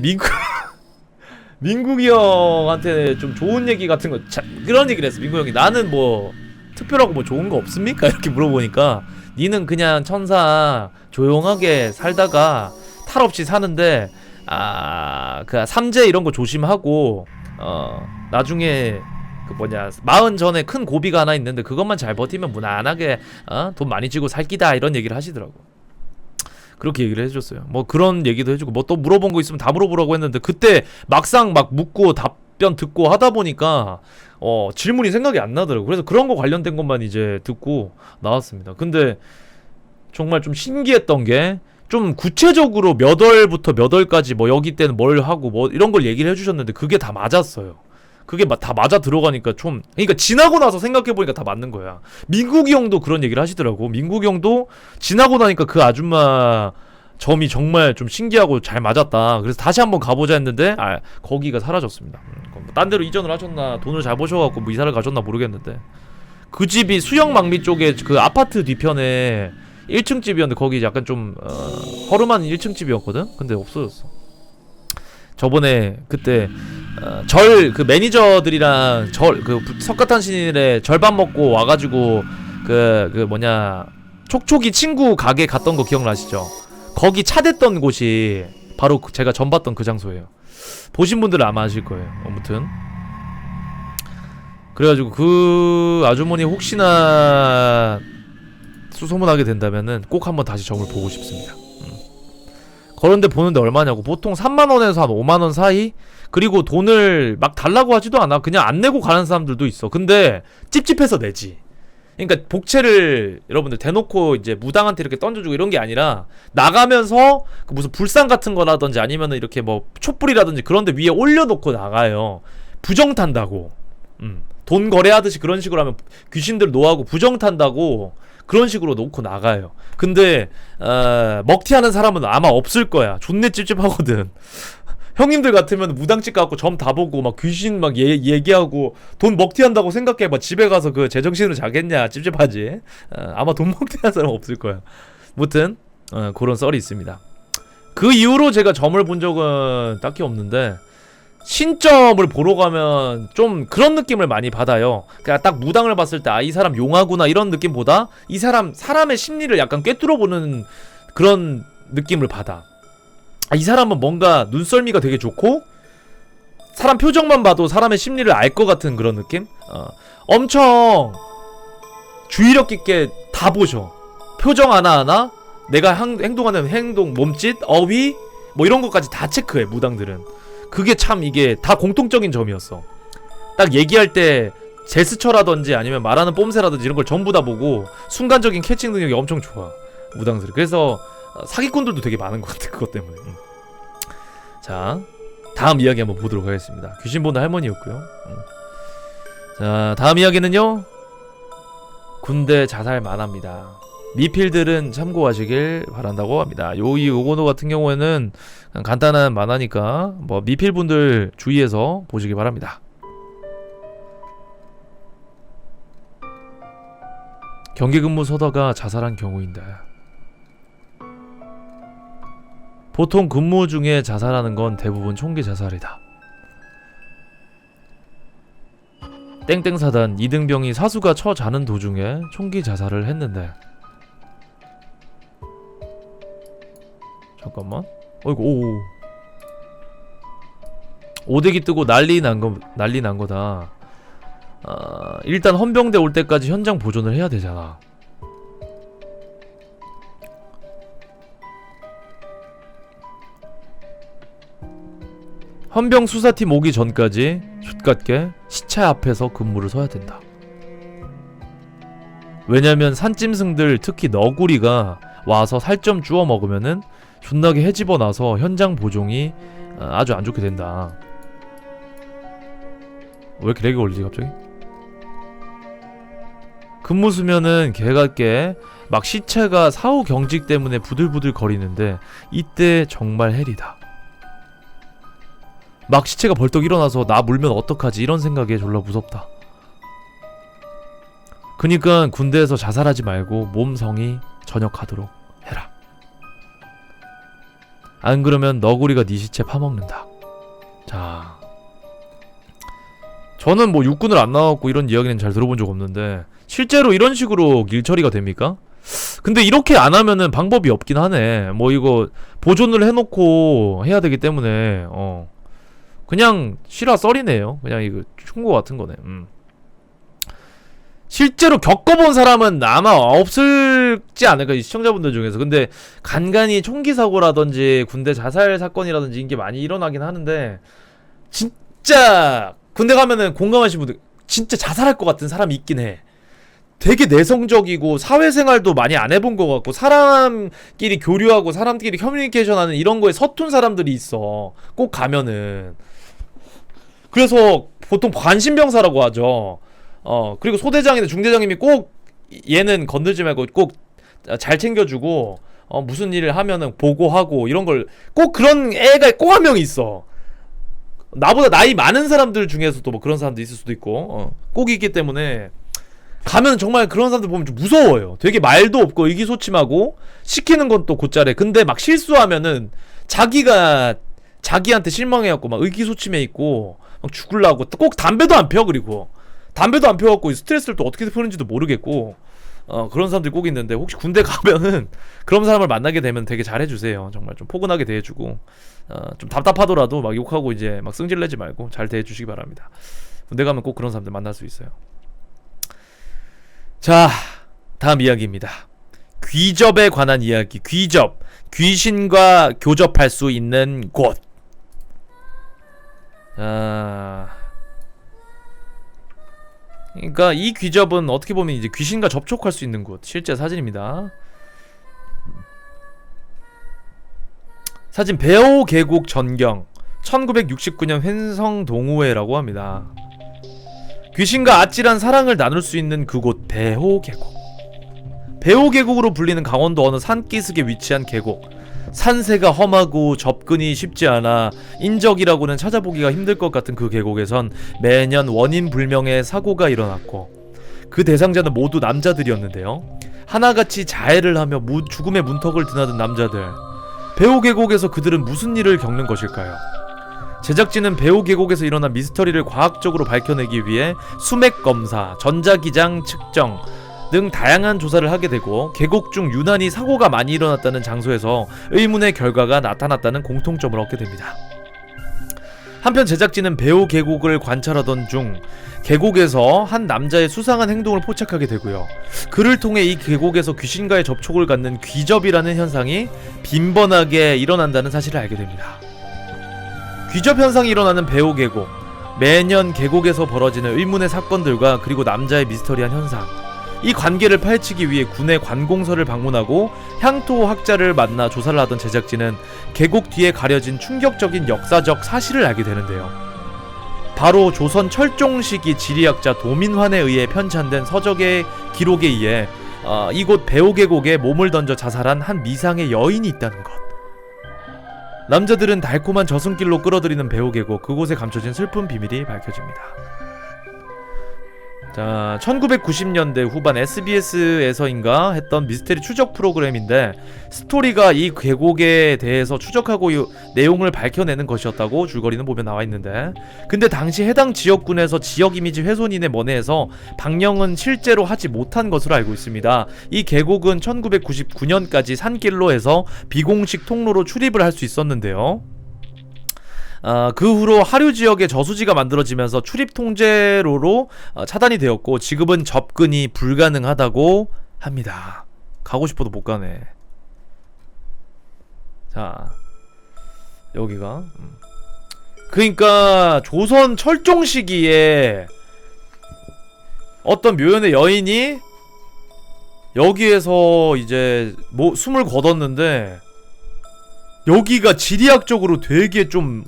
민국이 형한테 좀 좋은 얘기 같은 거 그런 얘기를 했어. 민국이 형이 나는 뭐 특별하고 뭐 좋은 거 없습니까? 이렇게 물어보니까 니는 그냥 천사 조용하게 살다가 탈 없이 사는데 그 삼재 이런 거 조심하고 나중에 그 뭐냐 40 전에 큰 고비가 하나 있는데 그것만 잘 버티면 무난하게 돈 많이 쥐고 살 끼다 이런 얘기를 하시더라고. 그렇게 얘기를 해줬어요. 뭐 그런 얘기도 해주고 뭐 또 물어본 거 있으면 다 물어보라고 했는데 그때 막상 막 묻고 답변 듣고 하다 보니까 질문이 생각이 안 나더라고. 그래서 그런 거 관련된 것만 이제 듣고 나왔습니다. 근데 정말 좀 신기했던 게 좀 구체적으로 몇 월부터 몇 월까지 뭐 여기 때는 뭘 하고 뭐 이런 걸 얘기를 해주셨는데 그게 다 맞았어요. 그게 다 맞아 들어가니까 좀, 그러니까 지나고 나서 생각해보니까 다 맞는 거야. 민국이 형도 그런 얘기를 하시더라고. 민국이 형도 지나고 나니까 그 아줌마 점이 정말 좀 신기하고 잘 맞았다. 그래서 다시 한번 가보자 했는데 거기가 사라졌습니다. 딴 데로 이전을 하셨나 돈을 잘 버셔갖고 뭐 이사를 가셨나 모르겠는데 그 집이 수영망미 쪽에 그 아파트 뒤편에 1층 집이었는데 거기 약간 좀 허름한 1층 집이었거든? 근데 없어졌어. 저번에 그때 그 매니저들이랑 그 석가탄신일에 절밥 먹고 와가지고 그 뭐냐 촉촉이 친구 가게 갔던 거 기억나시죠? 거기 차 댔던 곳이 바로 제가 전 봤던 그 장소예요. 보신 분들은 아마 아실 거예요. 아무튼 그래가지고 그 아주머니 혹시나 수소문하게 된다면은 꼭 한번 다시 점을 보고 싶습니다. 그런데 보는데 얼마냐고. 보통 3만원에서 한 5만원 사이? 그리고 돈을 막 달라고 하지도 않아. 그냥 안 내고 가는 사람들도 있어. 근데 찝찝해서 내지. 그러니까 복채를 여러분들 대놓고 이제 무당한테 이렇게 던져주고 이런 게 아니라 나가면서 그 무슨 불상 같은 거라든지 아니면은 이렇게 뭐 촛불이라든지 그런 데 위에 올려놓고 나가요. 부정 탄다고. 돈 거래하듯이 그런 식으로 하면 귀신들 노하고 부정 탄다고 그런 식으로 놓고 나가요. 근데 먹튀하는 사람은 아마 없을 거야. 존내 찝찝하거든. 형님들 같으면 무당집 가고 점 다 보고 막 귀신 막 얘기하고 돈 먹튀한다고 생각해봐. 집에 가서 그 제정신으로 자겠냐. 찝찝하지. 아마 돈 먹튀하는 사람 없을 거야. 무튼 그런 썰이 있습니다. 그 이후로 제가 점을 본 적은 딱히 없는데 신점을 보러 가면 좀 그런 느낌을 많이 받아요. 그냥 딱 무당을 봤을 때 이 사람 용하구나 이런 느낌보다 이 사람의 심리를 약간 꿰뚫어보는 그런 느낌을 받아. 이 사람은 뭔가 눈썰미가 되게 좋고 사람 표정만 봐도 사람의 심리를 알 것 같은 그런 느낌? 엄청 주의력 있게 다 보셔. 표정 하나하나 내가 행동하는 행동, 몸짓, 어휘 뭐 이런 것까지 다 체크해 무당들은. 그게 참 이게 다 공통적인 점이었어. 딱 얘기할 때 제스처라든지 아니면 말하는 뽐새라든지 이런 걸 전부 다 보고 순간적인 캐칭 능력이 엄청 좋아. 무당슬이. 그래서 사기꾼들도 되게 많은 것 같아. 그것 때문에. 자, 다음 이야기 한번 보도록 하겠습니다. 귀신 보는 할머니였고요. 자, 다음 이야기는요, 군대 자살 만화입니다. 미필들은 참고하시길 바란다고 합니다. 요거노 같은 경우에는 간단한 만화니까 뭐 미필분들 주의해서 보시기 바랍니다. 경계근무 서다가 자살한 경우인데, 보통 근무 중에 자살하는 건 대부분 총기 자살이다. 땡땡사단 이등병이 사수가 쳐 자는 도중에 총기 자살을 했는데, 잠깐만. 어이구, 오. 오대기 뜨고 난리 난 거다. 일단 헌병대 올 때까지 현장 보존을 해야 되잖아. 헌병 수사팀 오기 전까지 슛같게 시체 앞에서 근무를 서야 된다. 왜냐면 산짐승들, 특히 너구리가 와서 살 좀 주워 먹으면은 존나게 해집어 나서 현장 보존이 아주 안 좋게 된다. 왜 이렇게 렉이 걸리지 갑자기? 근무 수면은 개같게 막 시체가 사후 경직 때문에 부들부들 거리는데, 이때 정말 헬이다. 막 시체가 벌떡 일어나서 나 물면 어떡하지 이런 생각에 졸라 무섭다. 그니까 군대에서 자살하지 말고 몸성이 전역하도록 해라. 안 그러면 너구리가 네 시체 파먹는다. 자, 저는 뭐 육군을 안 나왔고 이런 이야기는 잘 들어본 적 없는데 실제로 이런 식으로 일 처리가 됩니까? 근데 이렇게 안 하면은 방법이 없긴 하네. 뭐 이거 보존을 해놓고 해야 되기 때문에 그냥 실화 썰이네요. 그냥 이거 충고 같은 거네. 실제로 겪어본 사람은 아마 없을지 않을까, 이 시청자분들 중에서. 근데 간간히 총기 사고라든지 군대 자살 사건이라든지 이게 많이 일어나긴 하는데, 진짜 군대 가면은 공감하시는 분들 진짜 자살할 것 같은 사람이 있긴 해. 되게 내성적이고 사회생활도 많이 안 해본 것 같고 사람끼리 교류하고 사람끼리 커뮤니케이션하는 이런 거에 서툰 사람들이 있어. 꼭 가면은. 그래서 보통 관심병사라고 하죠. 그리고 소대장이나 중대장님이 꼭 얘는 건들지 말고 꼭 잘 챙겨주고 무슨 일을 하면은 보고하고 이런 걸 꼭, 그런 애가 꼭 한 명 있어. 나보다 나이 많은 사람들 중에서도 뭐 그런 사람도 있을 수도 있고 꼭 있기 때문에 가면 정말 그런 사람들 보면 좀 무서워요. 되게 말도 없고 의기소침하고 시키는 건 또 곧잘해. 근데 막 실수하면은 자기한테 실망해갖고 막 의기소침해 있고 막 죽을라고 꼭 담배도 안 펴. 그리고 담배도 안 펴갖고 스트레스를 또 어떻게 푸는지도 모르겠고 그런 사람들이 꼭 있는데, 혹시 군대 가면은 그런 사람을 만나게 되면 되게 잘해주세요. 정말 좀 포근하게 대해주고 좀 답답하더라도 막 욕하고 이제 막 승질내지 말고 잘 대해주시기 바랍니다. 군대 가면 꼭 그런 사람들 만날 수 있어요. 자, 다음 이야기입니다. 귀접에 관한 이야기. 귀접, 귀신과 교접할 수 있는 곳. 그러니까 이 귀접은 어떻게 보면 이제 귀신과 접촉할 수 있는 곳. 실제 사진입니다. 사진 배호 계곡 전경 1969년 횡성동호회라고 합니다. 귀신과 아찔한 사랑을 나눌 수 있는 그곳 배호 계곡. 배호 계곡으로 불리는 강원도 어느 산기슭에 위치한 계곡. 산세가 험하고 접근이 쉽지 않아 인적이라고는 찾아보기가 힘들 것 같은 그 계곡에선 매년 원인 불명의 사고가 일어났고, 그 대상자는 모두 남자들이었는데요. 하나같이 자해를 하며 죽음의 문턱을 드나든 남자들. 배호 계곡에서 그들은 무슨 일을 겪는 것일까요? 제작진은 배호 계곡에서 일어난 미스터리를 과학적으로 밝혀내기 위해 수맥 검사, 전자기장 측정 등 다양한 조사를 하게 되고, 계곡 중 유난히 사고가 많이 일어났다는 장소에서 의문의 결과가 나타났다는 공통점을 얻게 됩니다. 한편 제작진은 배호 계곡을 관찰하던 중 계곡에서 한 남자의 수상한 행동을 포착하게 되고요. 그를 통해 이 계곡에서 귀신과의 접촉을 갖는 귀접이라는 현상이 빈번하게 일어난다는 사실을 알게 됩니다. 귀접 현상이 일어나는 배호 계곡. 매년 계곡에서 벌어지는 의문의 사건들과 그리고 남자의 미스터리한 현상, 이 관계를 파헤치기 위해 군의 관공서를 방문하고 향토 학자를 만나 조사를 하던 제작진은 계곡 뒤에 가려진 충격적인 역사적 사실을 알게 되는데요. 바로 조선 철종 시기 지리학자 도민환에 의해 편찬된 서적의 기록에 의해 이곳 배오계곡에 몸을 던져 자살한 한 미상의 여인이 있다는 것. 남자들은 달콤한 저승길로 끌어들이는 배오계곡, 그곳에 감춰진 슬픈 비밀이 밝혀집니다. 자, 1990년대 후반 SBS에서인가 했던 미스테리 추적 프로그램인데, 스토리가 이 계곡에 대해서 추적하고 내용을 밝혀내는 것이었다고 줄거리는 보면 나와있는데, 근데 당시 해당 지역군에서 지역 이미지 훼손이네 뭐네 해서 방영은 실제로 하지 못한 것으로 알고 있습니다. 이 계곡은 1999년까지 산길로 해서 비공식 통로로 출입을 할 수 있었는데요, 그 후로 하류 지역에 저수지가 만들어지면서 출입 통제로로 차단이 되었고 지금은 접근이 불가능하다고 합니다. 가고 싶어도 못 가네. 자, 여기가 그러니까 조선 철종 시기에 어떤 묘연의 여인이 여기에서 이제 뭐 숨을 거뒀는데, 여기가 지리학적으로 되게 좀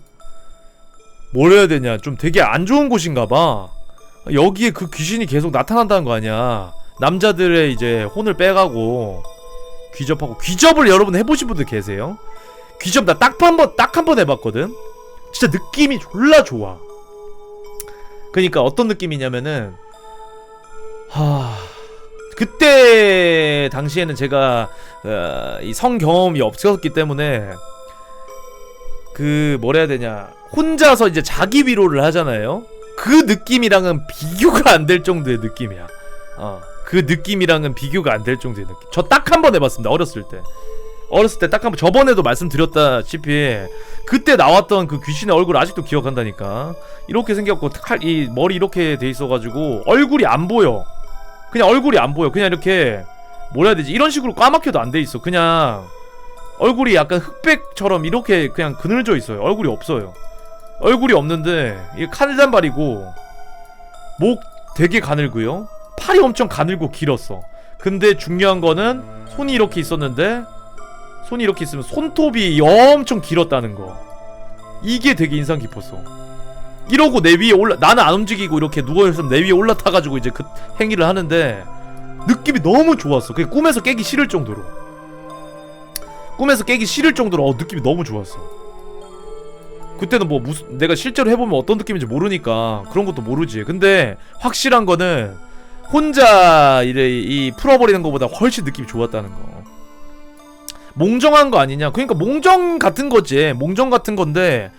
뭘 해야 되냐, 좀 되게 안 좋은 곳인가봐. 여기에 그 귀신이 계속 나타난다는 거 아니야. 남자들의 이제 혼을 빼가고 귀접하고. 귀접을 여러분 해보신 분들 계세요? 귀접 나 딱 한 번 해봤거든. 진짜 느낌이 졸라 좋아. 그니까 어떤 느낌이냐면은, 그때 당시에는 제가 이 성 경험이 없었기 때문에 그 뭐라 해야 되냐, 혼자서 이제 자기 위로를 하잖아요. 그 느낌이랑은 비교가 안 될 정도의 느낌이야. 그 느낌이랑은 비교가 안 될 정도의 느낌. 저 딱 한 번 해봤습니다. 어렸을 때 딱 한 번. 저번에도 말씀드렸다시피 그때 나왔던 그 귀신의 얼굴 아직도 기억한다니까. 이렇게 생겼고 이 머리 이렇게 돼 있어가지고 얼굴이 안 보여. 그냥 얼굴이 안 보여. 그냥 이렇게 뭐라 해야 되지, 이런 식으로 까맣게도 안 돼 있어. 그냥 얼굴이 약간 흑백처럼 이렇게 그냥 그늘져 있어요. 얼굴이 없어요. 얼굴이 없는데 이게 칼단발이고 목 되게 가늘고요, 팔이 엄청 가늘고 길었어. 근데 중요한 거는 손이 이렇게 있었는데, 손이 이렇게 있으면 손톱이 엄청 길었다는 거. 이게 되게 인상 깊었어. 이러고 내 위에 나는 안 움직이고 이렇게 누워있으면 내 위에 올라타가지고 이제 그 행위를 하는데 느낌이 너무 좋았어. 그게 꿈에서 깨기 싫을 정도로. 느낌이 너무 좋았어. 그때는 뭐 내가 실제로 해보면 어떤 느낌인지 모르니까 그런 것도 모르지. 근데 확실한 거는 혼자 이 풀어버리는 것보다 훨씬 느낌이 좋았다는 거. 몽정한 거 아니냐. 그러니까 몽정 같은 거지. 몽정 같은 건데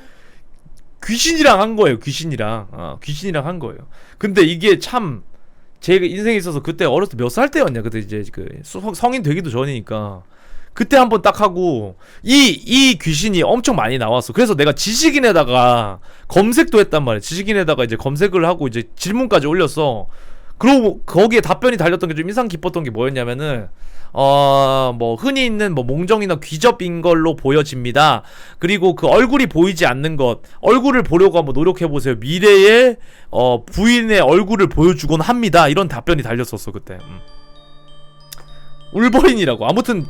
귀신이랑 한 거예요. 귀신이랑 한 거예요. 근데 이게 참 제 인생에 있어서, 그때 어렸을 때 몇 살 때였냐, 그때 이제 그 성인 되기도 전이니까 그때 한번 딱 하고 이 귀신이 엄청 많이 나왔어. 그래서 내가 지식인에다가 검색도 했단 말이야. 지식인에다가 이제 검색을 하고 이제 질문까지 올렸어. 그리고 거기에 답변이 달렸던 게 좀 인상 깊었던 게 뭐였냐면은, 뭐 흔히 있는 뭐 몽정이나 귀접인 걸로 보여집니다. 그리고 그 얼굴이 보이지 않는 것, 얼굴을 보려고 한번 노력해보세요. 미래의 부인의 얼굴을 보여주곤 합니다. 이런 답변이 달렸었어 그때. 울버린이라고. 아무튼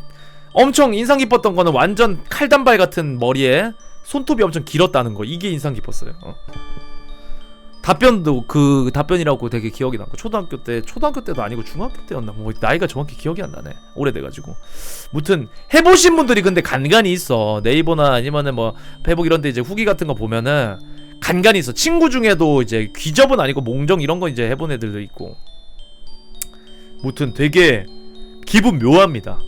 엄청 인상 깊었던 거는 완전 칼단발 같은 머리에 손톱이 엄청 길었다는 거. 이게 인상 깊었어요. 답변도 그 답변이라고 되게 기억이 나고, 초등학교 때도 아니고 중학교 때였나, 뭐 나이가 정확히 기억이 안 나네. 오래돼가지고. 무튼 해보신 분들이 근데 간간히 있어. 네이버나 아니면은 뭐 페북 이런데 이제 후기 같은 거 보면은 간간히 있어. 친구 중에도 이제 귀접은 아니고 몽정 이런 거 이제 해본 애들도 있고. 무튼 되게 기분 묘합니다.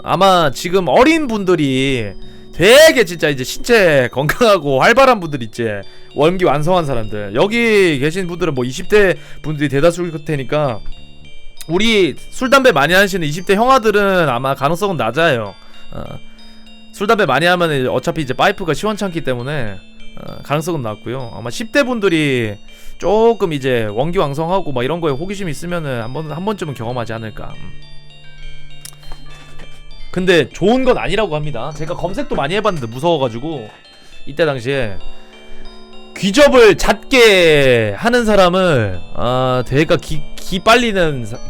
아마 지금 어린 분들이 되게 진짜 이제 신체 건강하고 활발한 분들 있지, 원기 완성한 사람들, 여기 계신 분들은 뭐 20대 분들이 대다수일 테니까 우리 술 담배 많이 하시는 20대 형아들은 아마 가능성은 낮아요. 술 담배 많이 하면 어차피 이제 파이프가 시원찮기 때문에 가능성은 낮고요. 아마 10대 분들이 조금 이제 원기왕성하고 막 이런 거에 호기심이 있으면은 한 번쯤은 경험하지 않을까. 근데 좋은 건 아니라고 합니다. 제가 검색도 많이 해봤는데 무서워가지고 이때 당시에 귀접을 잦게 하는 사람은 되게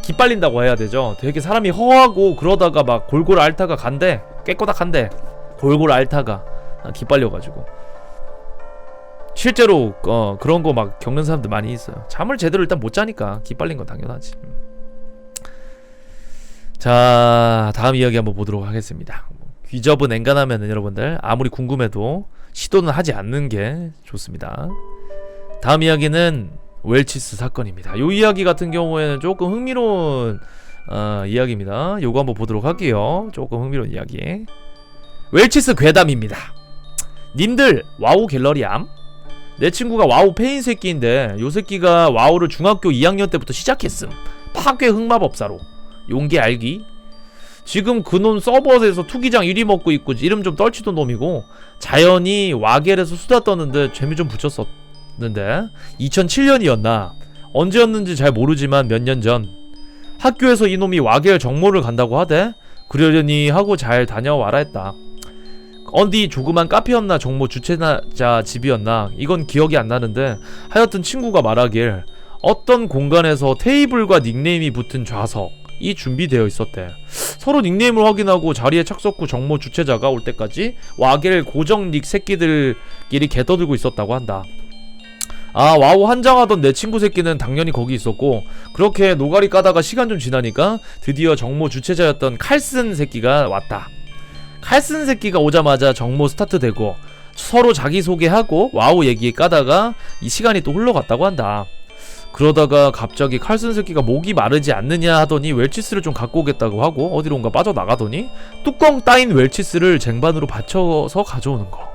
기빨린다고 해야 되죠. 되게 사람이 허하고 그러다가 막 골골 앓다가 간대. 깨꼬닥한데 골골 앓다가 기빨려가지고 실제로 그런 거 막 겪는 사람들 많이 있어요. 잠을 제대로 일단 못 자니까 기빨린 건 당연하지. 자, 다음 이야기 한번 보도록 하겠습니다. 귀접은 엔간하면은 여러분들 아무리 궁금해도 시도는 하지 않는 게 좋습니다. 다음 이야기는 웰치스 사건입니다. 요 이야기 같은 경우에는 조금 흥미로운 이야기입니다. 요거 한번 보도록 할게요. 조금 흥미로운 이야기. 웰치스 괴담입니다. 님들 와우 갤러리암? 내 친구가 와우 페인 새끼인데 요 새끼가 와우를 중학교 2학년 때부터 시작했음. 파괴 흑마법사로. 용기 알기? 지금 그놈 서버에서 투기장 1위 먹고 있고 이름 좀 떨치던 놈이고 자연히 와겔에서 수다 떠는데 재미 좀 붙였었는데 2007년이었나 언제였는지 잘 모르지만 몇 년 전 학교에서 이놈이 와겔 정모를 간다고 하대. 그러려니 하고 잘 다녀와라 했다. 어디 조그만 카페였나 정모 주최자 집이었나 이건 기억이 안 나는데 하여튼 친구가 말하길 어떤 공간에서 테이블과 닉네임이 붙은 좌석이 준비되어 있었대. 서로 닉네임을 확인하고 자리에 착석 후 정모 주최자가 올 때까지 와겔 고정 닉 새끼들끼리 개떠들고 있었다고 한다. 와우 한장하던 내 친구 새끼는 당연히 거기 있었고 그렇게 노가리 까다가 시간 좀 지나니까 드디어 정모 주최자였던 칼슨 새끼가 왔다. 칼슨 새끼가 오자마자 정모 스타트되고 서로 자기소개하고 와우 얘기 까다가 이 시간이 또 흘러갔다고 한다. 그러다가 갑자기 칼슨 새끼가 목이 마르지 않느냐 하더니 웰치스를 좀 갖고 오겠다고 하고 어디론가 빠져나가더니 뚜껑 따인 웰치스를 쟁반으로 받쳐서 가져오는 거.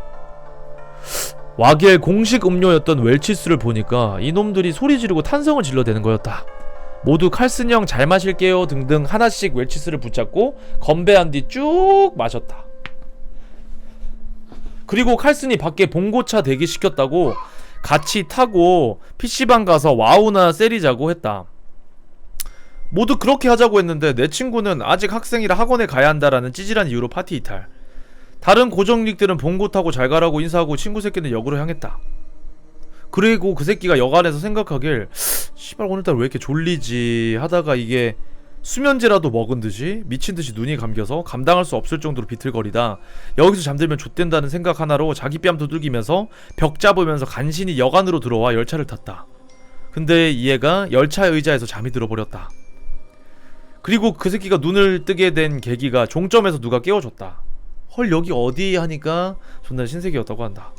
와겔 공식 음료였던 웰치스를 보니까 이놈들이 소리 지르고 탄성을 질러대는 거였다. 모두 칼슨 형 잘 마실게요 등등 하나씩 웰치스를 붙잡고 건배한 뒤 쭉 마셨다. 그리고 칼슨이 밖에 봉고차 대기시켰다고 같이 타고 PC방 가서 와우나 세리자고 했다. 모두 그렇게 하자고 했는데 내 친구는 아직 학생이라 학원에 가야 한다라는 찌질한 이유로 파티 이탈. 다른 고정릭들은 봉고 타고 잘 가라고 인사하고 친구 새끼는 역으로 향했다. 그리고 그 새끼가 역 안에서 생각하길 씨발 오늘따라 왜 이렇게 졸리지 하다가 이게 수면제라도 먹은 듯이 미친 듯이 눈이 감겨서 감당할 수 없을 정도로 비틀거리다 여기서 잠들면 좆된다는 생각 하나로 자기 뺨 두들기면서 벽 잡으면서 간신히 역 안으로 들어와 열차를 탔다. 근데 얘가 열차 의자에서 잠이 들어버렸다. 그리고 그 새끼가 눈을 뜨게 된 계기가 종점에서 누가 깨워줬다. 헐 여기 어디 하니까 존나 신세계였다고 한다.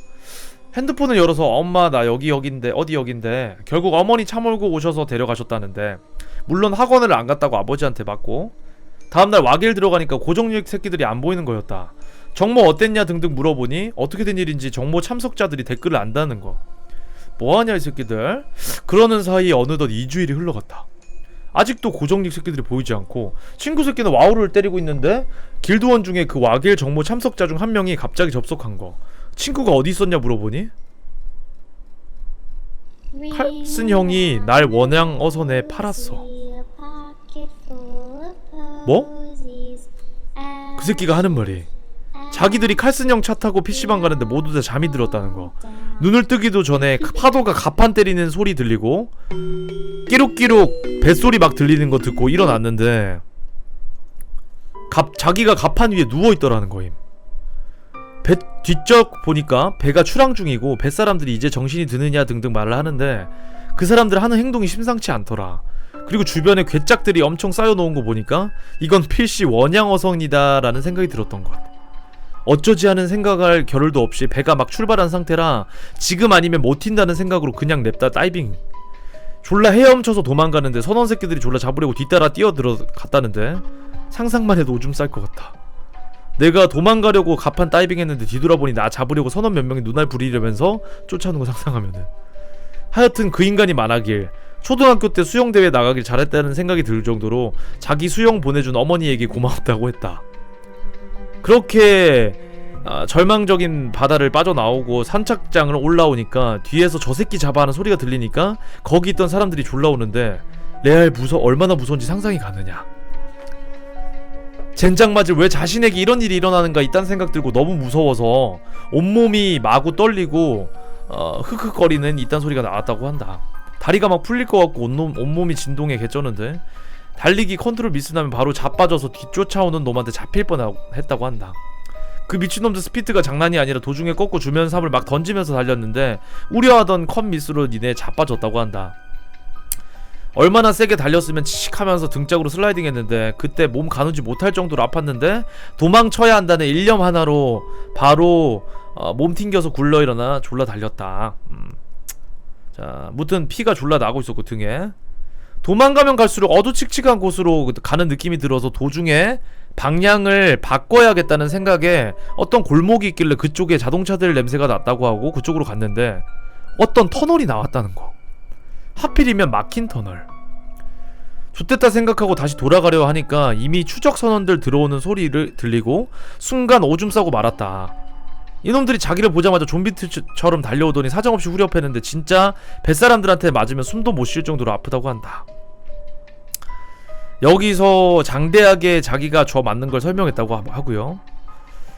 핸드폰을 열어서 엄마 나 여기인데 어디 역인데 결국 어머니 차 몰고 오셔서 데려가셨다는데 물론 학원을 안 갔다고 아버지한테 맞고 다음날 와겔 들어가니까 고정역 새끼들이 안 보이는 거였다. 정모 어땠냐 등등 물어보니 어떻게 된 일인지 정모 참석자들이 댓글을 안다는 거. 뭐하냐 이 새끼들. 그러는 사이 어느덧 2주일이 흘러갔다. 아직도 고정릭 새끼들이 보이지 않고 친구 새끼는 와우를 때리고 있는데 길드원 중에 그 와겔 정모 참석자 중 한 명이 갑자기 접속한 거. 친구가 어디 있었냐 물어보니 칼슨 형이 날 원양 어선에 팔았어. 뭐? 그 새끼가 하는 말이 자기들이 칼슨 형 차 타고 PC방 가는데 모두 다 잠이 들었다는 거. 눈을 뜨기도 전에 파도가 가판 때리는 소리 들리고 끼룩끼룩 뱃소리 막 들리는 거 듣고 일어났는데 자기가 가판 위에 누워있더라는 거임. 배 뒤쪽 보니까 배가 출항 중이고 뱃사람들이 이제 정신이 드느냐 등등 말을 하는데 그 사람들 하는 행동이 심상치 않더라. 그리고 주변에 괴짝들이 엄청 쌓여놓은 거 보니까 이건 필시 원양어성이다 라는 생각이 들었던 것. 어쩌지 하는 생각할 겨를도 없이 배가 막 출발한 상태라 지금 아니면 못 튄다는 생각으로 그냥 냅다 다이빙. 졸라 헤엄쳐서 도망가는데 선원 새끼들이 졸라 잡으려고 뒤따라 뛰어들어갔다는데 상상만 해도 오줌 쌀 것 같다. 내가 도망가려고 가판 다이빙 했는데 뒤돌아보니 나 잡으려고 선원 몇 명이 눈알 부리려면서 쫓아오는 거 상상하면은. 하여튼 그 인간이 말하길 초등학교 때 수영대회 나가길 잘했다는 생각이 들 정도로 자기 수영 보내준 어머니에게 고마웠다고 했다. 그렇게 절망적인 바다를 빠져나오고 산착장을 올라오니까 뒤에서 저 새끼 잡아 하는 소리가 들리니까 거기 있던 사람들이 졸라 오는데 레알 얼마나 무서운지 상상이 가느냐. 젠장 맞을 왜 자신에게 이런 일이 일어나는가 이딴 생각 들고 너무 무서워서 온몸이 마구 떨리고 흑흑거리는 이딴 소리가 나왔다고 한다. 다리가 막 풀릴 것 같고 온몸이 진동에 개쩌는데 달리기 컨트롤 미스나면 바로 자빠져서 뒤쫓아오는 놈한테 잡힐 뻔했다고 한다. 그 미친놈들 스피드가 장난이 아니라 도중에 꺾고 주변 삽을 막 던지면서 달렸는데 우려하던 컷 미스로 인해 자빠졌다고 한다. 얼마나 세게 달렸으면 치익하면서 등짝으로 슬라이딩 했는데 그때 몸 가누지 못할 정도로 아팠는데 도망쳐야 한다는 일념 하나로 바로 몸 튕겨서 굴러 일어나 졸라 달렸다. 자, 무튼 피가 졸라 나고 있었고 등에 도망가면 갈수록 어두칙칙한 곳으로 가는 느낌이 들어서 도중에 방향을 바꿔야겠다는 생각에 어떤 골목이 있길래 그쪽에 자동차들 냄새가 났다고 하고 그쪽으로 갔는데 어떤 터널이 나왔다는 거. 하필이면 막힌 터널. 좋댔다 생각하고 다시 돌아가려 하니까 이미 추적 선원들 들어오는 소리를 들리고 순간 오줌 싸고 말았다. 이놈들이 자기를 보자마자 좀비처럼 달려오더니 사정없이 후려패는데 진짜 뱃사람들한테 맞으면 숨도 못 쉴 정도로 아프다고 한다. 여기서 장대하게 자기가 저 맞는 걸 설명했다고 하고요.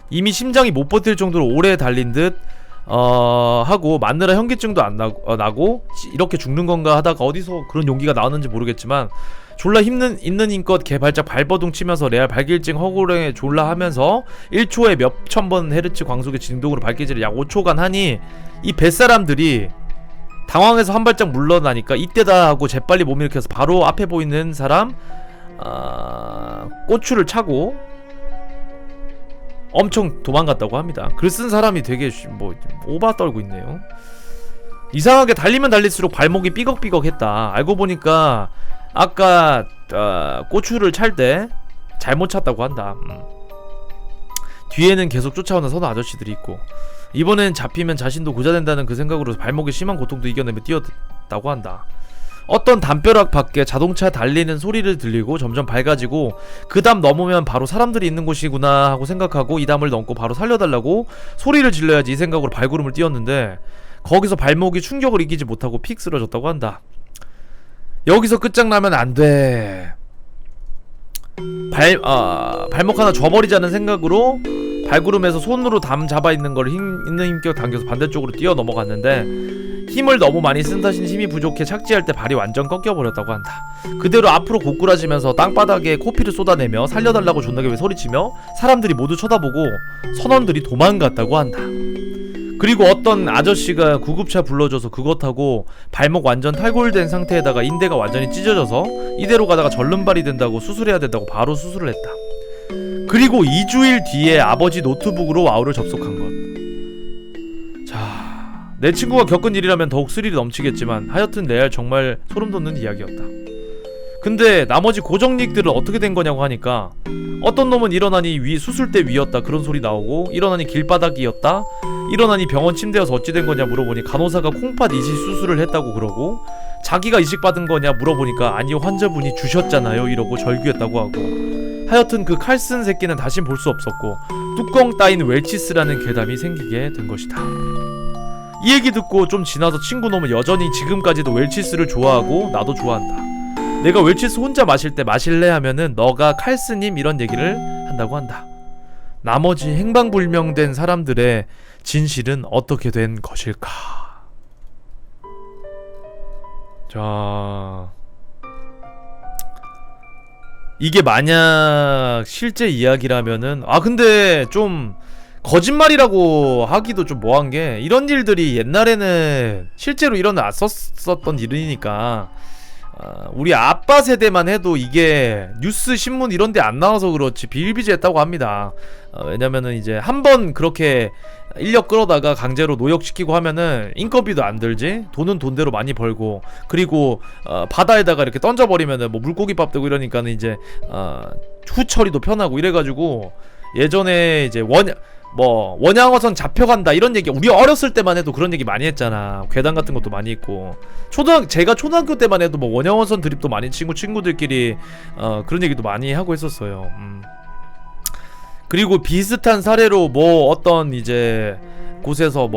이미 심장이 못 버틸 정도로 오래 달린 듯 하고 맞느라 현기증도 안 나고 이렇게 죽는 건가 하다가 어디서 그런 용기가 나왔는지 모르겠지만 졸라 있는 힘껏 개발짝 발버둥 치면서 레알 발길증 허구랭에 졸라 하면서 1초에 몇천 번 헤르츠 광속의 진동으로 발길질을 약 5초간 하니 이 뱃사람들이 당황해서 한 발짝 물러나니까 이때다 하고 재빨리 몸 일으켜서 바로 앞에 보이는 사람 꼬추를 차고 엄청 도망갔다고 합니다. 글 쓴 사람이 되게 뭐 오바 떨고 있네요. 이상하게 달리면 달릴수록 발목이 삐걱삐걱했다. 알고 보니까 아까 꼬추를 찰 때 잘못 찼다고 한다. 뒤에는 계속 쫓아오는 선우 아저씨들이 있고 이번엔 잡히면 자신도 고자 된다는 그 생각으로 발목에 심한 고통도 이겨내며 뛰었다고 한다. 어떤 담벼락 밖에 자동차 달리는 소리를 들리고 점점 밝아지고 그 담 넘으면 바로 사람들이 있는 곳이구나 하고 생각하고 이 담을 넘고 바로 살려달라고 소리를 질러야지 이 생각으로 발걸음을 뛰었는데 거기서 발목이 충격을 이기지 못하고 픽 쓰러졌다고 한다. 여기서 끝장나면 안돼. 발목 하나 줘버리자는 생각으로 발구름에서 손으로 담 잡아있는 걸 있는 힘껏 당겨서 반대쪽으로 뛰어 넘어갔는데 힘을 너무 많이 쓴 탓인 힘이 부족해 착지할 때 발이 완전 꺾여버렸다고 한다. 그대로 앞으로 고꾸라지면서 땅바닥에 코피를 쏟아내며 살려달라고 존나게 소리치며 사람들이 모두 쳐다보고 선원들이 도망갔다고 한다. 그리고 어떤 아저씨가 구급차 불러줘서 그거 타고 발목 완전 탈골된 상태에다가 인대가 완전히 찢어져서 이대로 가다가 절름발이 된다고 수술해야 된다고 바로 수술을 했다. 그리고 2주일 뒤에 아버지 노트북으로 와우를 접속한 것. 자, 내 친구가 겪은 일이라면 더욱 스릴이 넘치겠지만 하여튼 레알 정말 소름돋는 이야기였다. 근데 나머지 고정닉들은 어떻게 된 거냐고 하니까 어떤 놈은 일어나니 수술대 위였다 그런 소리 나오고 일어나니 길바닥이었다 일어나니 병원 침대여서 어찌 된 거냐 물어보니 간호사가 콩팥 이식 수술을 했다고 그러고 자기가 이식받은 거냐 물어보니까 아니요 환자분이 주셨잖아요 이러고 절규했다고 하고 하여튼 그 칼 쓴 새끼는 다신 볼 수 없었고 뚜껑 따인 웰치스라는 괴담이 생기게 된 것이다. 이 얘기 듣고 좀 지나서 친구놈은 여전히 지금까지도 웰치스를 좋아하고 나도 좋아한다. 내가 웰치스 혼자 마실 때 마실래 하면은 너가 칼스님 이런 얘기를 한다고 한다. 나머지 행방불명된 사람들의 진실은 어떻게 된 것일까? 자, 이게 만약 실제 이야기라면은 근데 좀 거짓말이라고 하기도 좀 뭐한 게 이런 일들이 옛날에는 실제로 일어났었던 일이니까 우리 아빠 세대만 해도 이게 뉴스 신문 이런 데 안 나와서 그렇지 비일비재했다고 합니다. 왜냐면은 이제 한번 그렇게 인력 끌어다가 강제로 노역시키고 하면은 인건비도 안 들지 돈은 돈대로 많이 벌고 그리고 바다에다가 이렇게 던져버리면은 뭐 물고기밥 되고 이러니까는 이제 후처리도 편하고 이래가지고 예전에 이제 원양어선 잡혀간다 이런 얘기 우리 어렸을 때만 해도 그런 얘기 많이 했잖아. 괴담 같은 것도 많이 있고 제가 초등학교 때만 해도 뭐 원양어선 드립도 많이 치고 친구들끼리 그런 얘기도 많이 하고 했었어요. 그리고 비슷한 사례로 뭐 어떤 이제 곳에서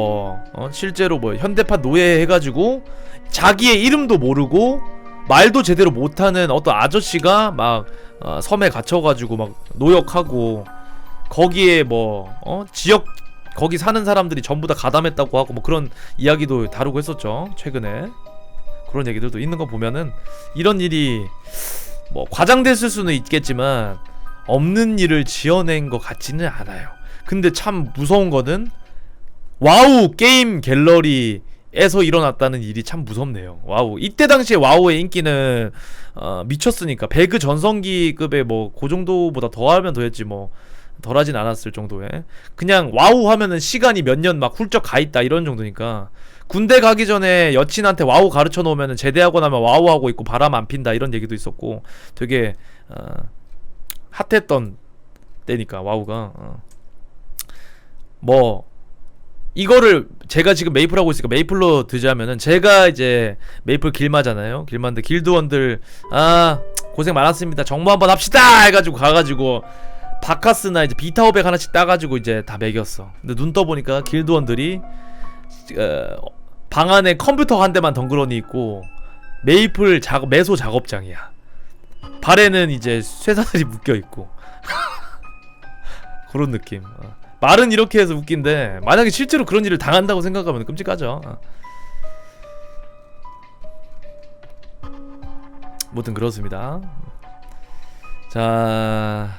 실제로 현대판 노예 해가지고 자기의 이름도 모르고 말도 제대로 못하는 어떤 아저씨가 막 섬에 갇혀가지고 막 노역하고 거기에 지역 거기 사는 사람들이 전부 다 가담했다고 하고 뭐 그런 이야기도 다루고 했었죠 최근에. 그런 얘기들도 있는 거 보면은 이런 일이 뭐 과장됐을 수는 있겠지만 없는 일을 지어낸 것 같지는 않아요. 근데 참 무서운 거는 와우 게임 갤러리에서 일어났다는 일이 참 무섭네요. 와우 이때 당시에 와우의 인기는 미쳤으니까 배그 전성기급의 뭐 그 정도보다 더하면 더했지 뭐 덜하진 않았을 정도에 그냥 와우 하면은 시간이 몇 년 막 훌쩍 가있다 이런 정도니까 군대 가기 전에 여친한테 와우 가르쳐 놓으면은 제대하고 나면 와우 하고 있고 바람 안 핀다 이런 얘기도 있었고 되게 핫했던 때니까 와우가 뭐 이거를 제가 지금 메이플 하고 있으니까 메이플로 드자면은 제가 이제 메이플 길마잖아요. 길마인데 길드원들 고생 많았습니다. 정모 한번 합시다 해가지고 가가지고 바카스나 이제 비타500 하나씩 따가지고 이제 다 매겼어. 근데 눈 떠보니까 길드원들이 방 안에 컴퓨터 한 대만 덩그러니 있고 메이플 작업 매소 작업장이야. 발에는 이제 쇠사슬이 묶여 있고 그런 느낌. 말은 이렇게 해서 웃긴데 만약에 실제로 그런 일을 당한다고 생각하면 끔찍하죠. 뭐든 그렇습니다. 자,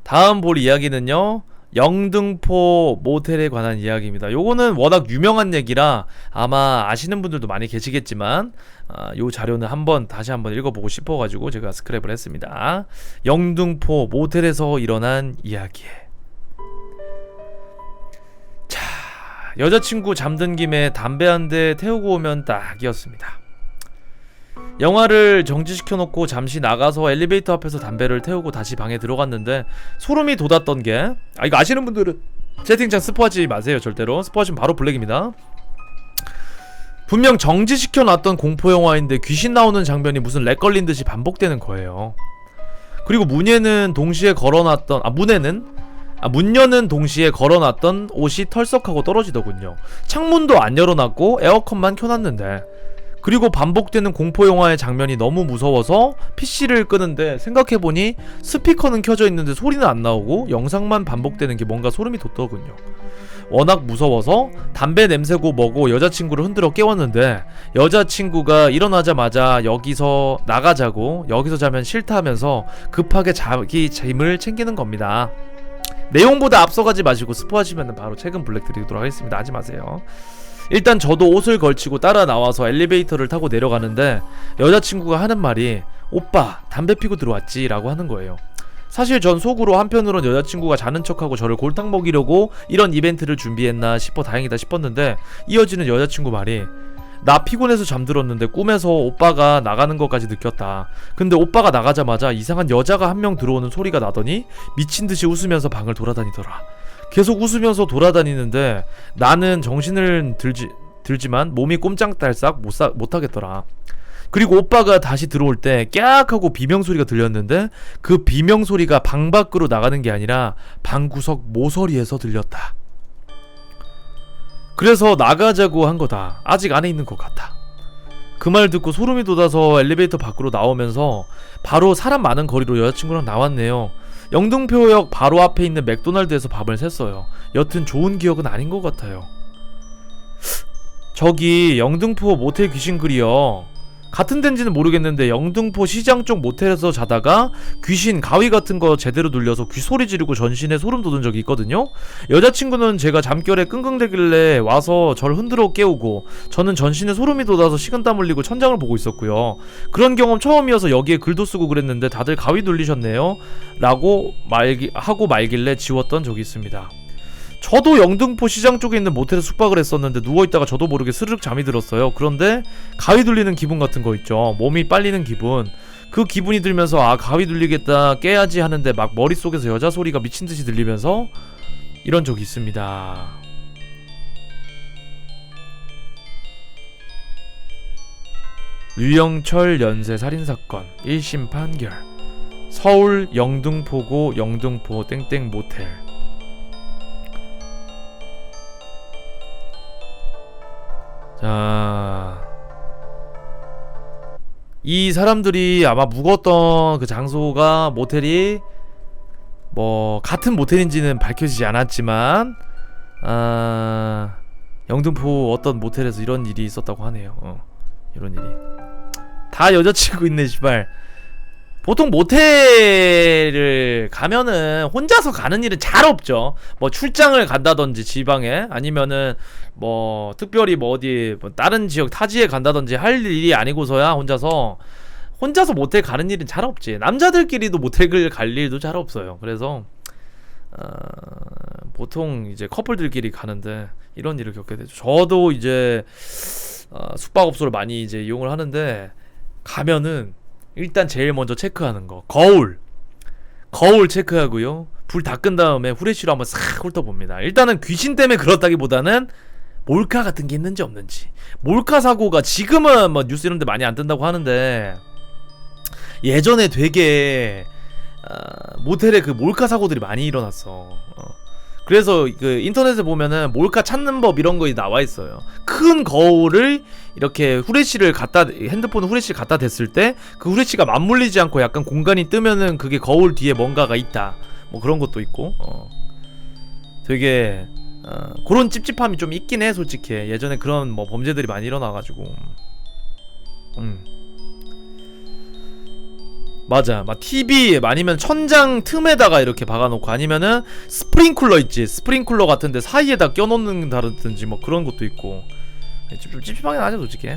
다음 볼 이야기는요 영등포 모텔에 관한 이야기입니다. 요거는 워낙 유명한 얘기라 아마 아시는 분들도 많이 계시겠지만 요 자료는 다시 한번 읽어보고 싶어가지고 제가 스크랩을 했습니다. 영등포 모텔에서 일어난 이야기. 자, 여자친구 잠든 김에 담배 한 대 태우고 오면 딱이었습니다. 영화를 정지시켜놓고 잠시 나가서 엘리베이터 앞에서 담배를 태우고 다시 방에 들어갔는데 소름이 돋았던 게 이거 아시는 분들은 채팅창 스포하지 마세요. 절대로 스포하시면 바로 블랙입니다. 분명 정지시켜놨던 공포영화인데 귀신 나오는 장면이 무슨 렉 걸린듯이 반복되는 거예요. 그리고 문에는 동시에 걸어놨던 문 여는 동시에 걸어놨던 옷이 털썩하고 떨어지더군요. 창문도 안 열어놨고 에어컨만 켜놨는데. 그리고 반복되는 공포영화의 장면이 너무 무서워서 PC를 끄는데 생각해보니 스피커는 켜져 있는데 소리는 안 나오고 영상만 반복되는 게 뭔가 소름이 돋더군요. 워낙 무서워서 담배 냄새고 뭐고 여자친구를 흔들어 깨웠는데 여자친구가 일어나자마자 여기서 나가자고 여기서 자면 싫다 하면서 급하게 자기 짐을 챙기는 겁니다. 내용보다 앞서가지 마시고 스포하시면 바로 최근 블랙 드리도록 하겠습니다. 하지 마세요. 일단 저도 옷을 걸치고 따라 나와서 엘리베이터를 타고 내려가는데 여자친구가 하는 말이 오빠 담배 피고 들어왔지 라고 하는 거예요. 사실 전 속으로 한편으론 여자친구가 자는 척하고 저를 골탕 먹이려고 이런 이벤트를 준비했나 싶어 다행이다 싶었는데 이어지는 여자친구 말이 나 피곤해서 잠들었는데 꿈에서 오빠가 나가는 것까지 느꼈다. 근데 오빠가 나가자마자 이상한 여자가 한 명 들어오는 소리가 나더니 미친듯이 웃으면서 방을 돌아다니더라. 계속 웃으면서 돌아다니는데 나는 정신을 들지만 몸이 꼼짝달싹 못하겠더라. 그리고 오빠가 다시 들어올 때 깨악 하고 비명소리가 들렸는데 그 비명소리가 방 밖으로 나가는 게 아니라 방구석 모서리에서 들렸다. 그래서 나가자고 한 거다. 아직 안에 있는 것 같아. 그 말 듣고 소름이 돋아서 엘리베이터 밖으로 나오면서 바로 사람 많은 거리로 여자친구랑 나왔네요. 영등포역 바로 앞에 있는 맥도날드에서 밥을 샜어요. 여튼 좋은 기억은 아닌 것 같아요. 저기 영등포 모텔 귀신글이요. 같은 데인지는 모르겠는데 영등포 시장 쪽 모텔에서 자다가 귀신 가위 같은 거 제대로 눌려서 귀소리 지르고 전신에 소름 돋은 적이 있거든요. 여자친구는 제가 잠결에 끙끙대길래 와서 절 흔들어 깨우고 저는 전신에 소름이 돋아서 식은땀 흘리고 천장을 보고 있었고요. 그런 경험 처음이어서 여기에 글도 쓰고 그랬는데 다들 가위 눌리셨네요 라고 하고 말길래 지웠던 적이 있습니다. 저도 영등포 시장 쪽에 있는 모텔에 숙박을 했었는데 누워있다가 저도 모르게 스르륵 잠이 들었어요. 그런데 가위 눌리는 기분 같은 거 있죠. 몸이 빨리는 기분. 그 기분이 들면서 가위 눌리겠다 깨야지 하는데 막 머릿속에서 여자 소리가 미친듯이 들리면서 이런 적이 있습니다. 류영철 연쇄 살인사건 1심 판결. 서울 영등포구 영등포 땡땡 모텔. 자, 이 사람들이 아마 묵었던 그 장소가 모텔이 뭐 같은 모텔인지는 밝혀지지 않았지만 영등포 어떤 모텔에서 이런 일이 있었다고 하네요. 이런 일이 다 여자친구 있네 씨발. 보통 모텔을 가면은 혼자서 가는 일은 잘 없죠. 뭐 출장을 간다든지 지방에, 아니면은 뭐 특별히 뭐 어디 뭐 다른 지역 타지에 간다든지 할 일이 아니고서야 혼자서 모텔 가는 일은 잘 없지. 남자들끼리도 모텔을 갈 일도 잘 없어요. 그래서 보통 이제 커플들끼리 가는데 이런 일을 겪게 되죠. 저도 이제 숙박업소를 많이 이제 이용을 하는데, 가면은 일단 제일 먼저 체크하는 거 거울 체크하고요. 불 다 끈 다음에 후레쉬로 한번 싹 훑어봅니다. 일단은 귀신 때문에 그렇다기보다는 몰카 같은 게 있는지 없는지. 몰카 사고가 지금은 뭐 뉴스 이런 데 많이 안 뜬다고 하는데, 예전에 되게 모텔에 그 몰카 사고들이 많이 일어났어. 그래서 그 인터넷에 보면은 몰카 찾는 법 이런 거 나와 있어요. 큰 거울을 이렇게 핸드폰 후레쉬를 갖다 댔을 때 그 후레쉬가 맞물리지 않고 약간 공간이 뜨면은 그게 거울 뒤에 뭔가가 있다. 뭐 그런 것도 있고. 되게 그런 찝찝함이 좀 있긴 해 솔직히. 예전에 그런 뭐 범죄들이 많이 일어나가지고. 맞아. 막 TV 아니면 천장 틈에다가 이렇게 박아놓고, 아니면은 스프링쿨러 있지. 스프링쿨러 같은데 사이에다 껴놓는 다든지 뭐 그런 것도 있고. 좀 찝찝하긴 하죠 솔직히.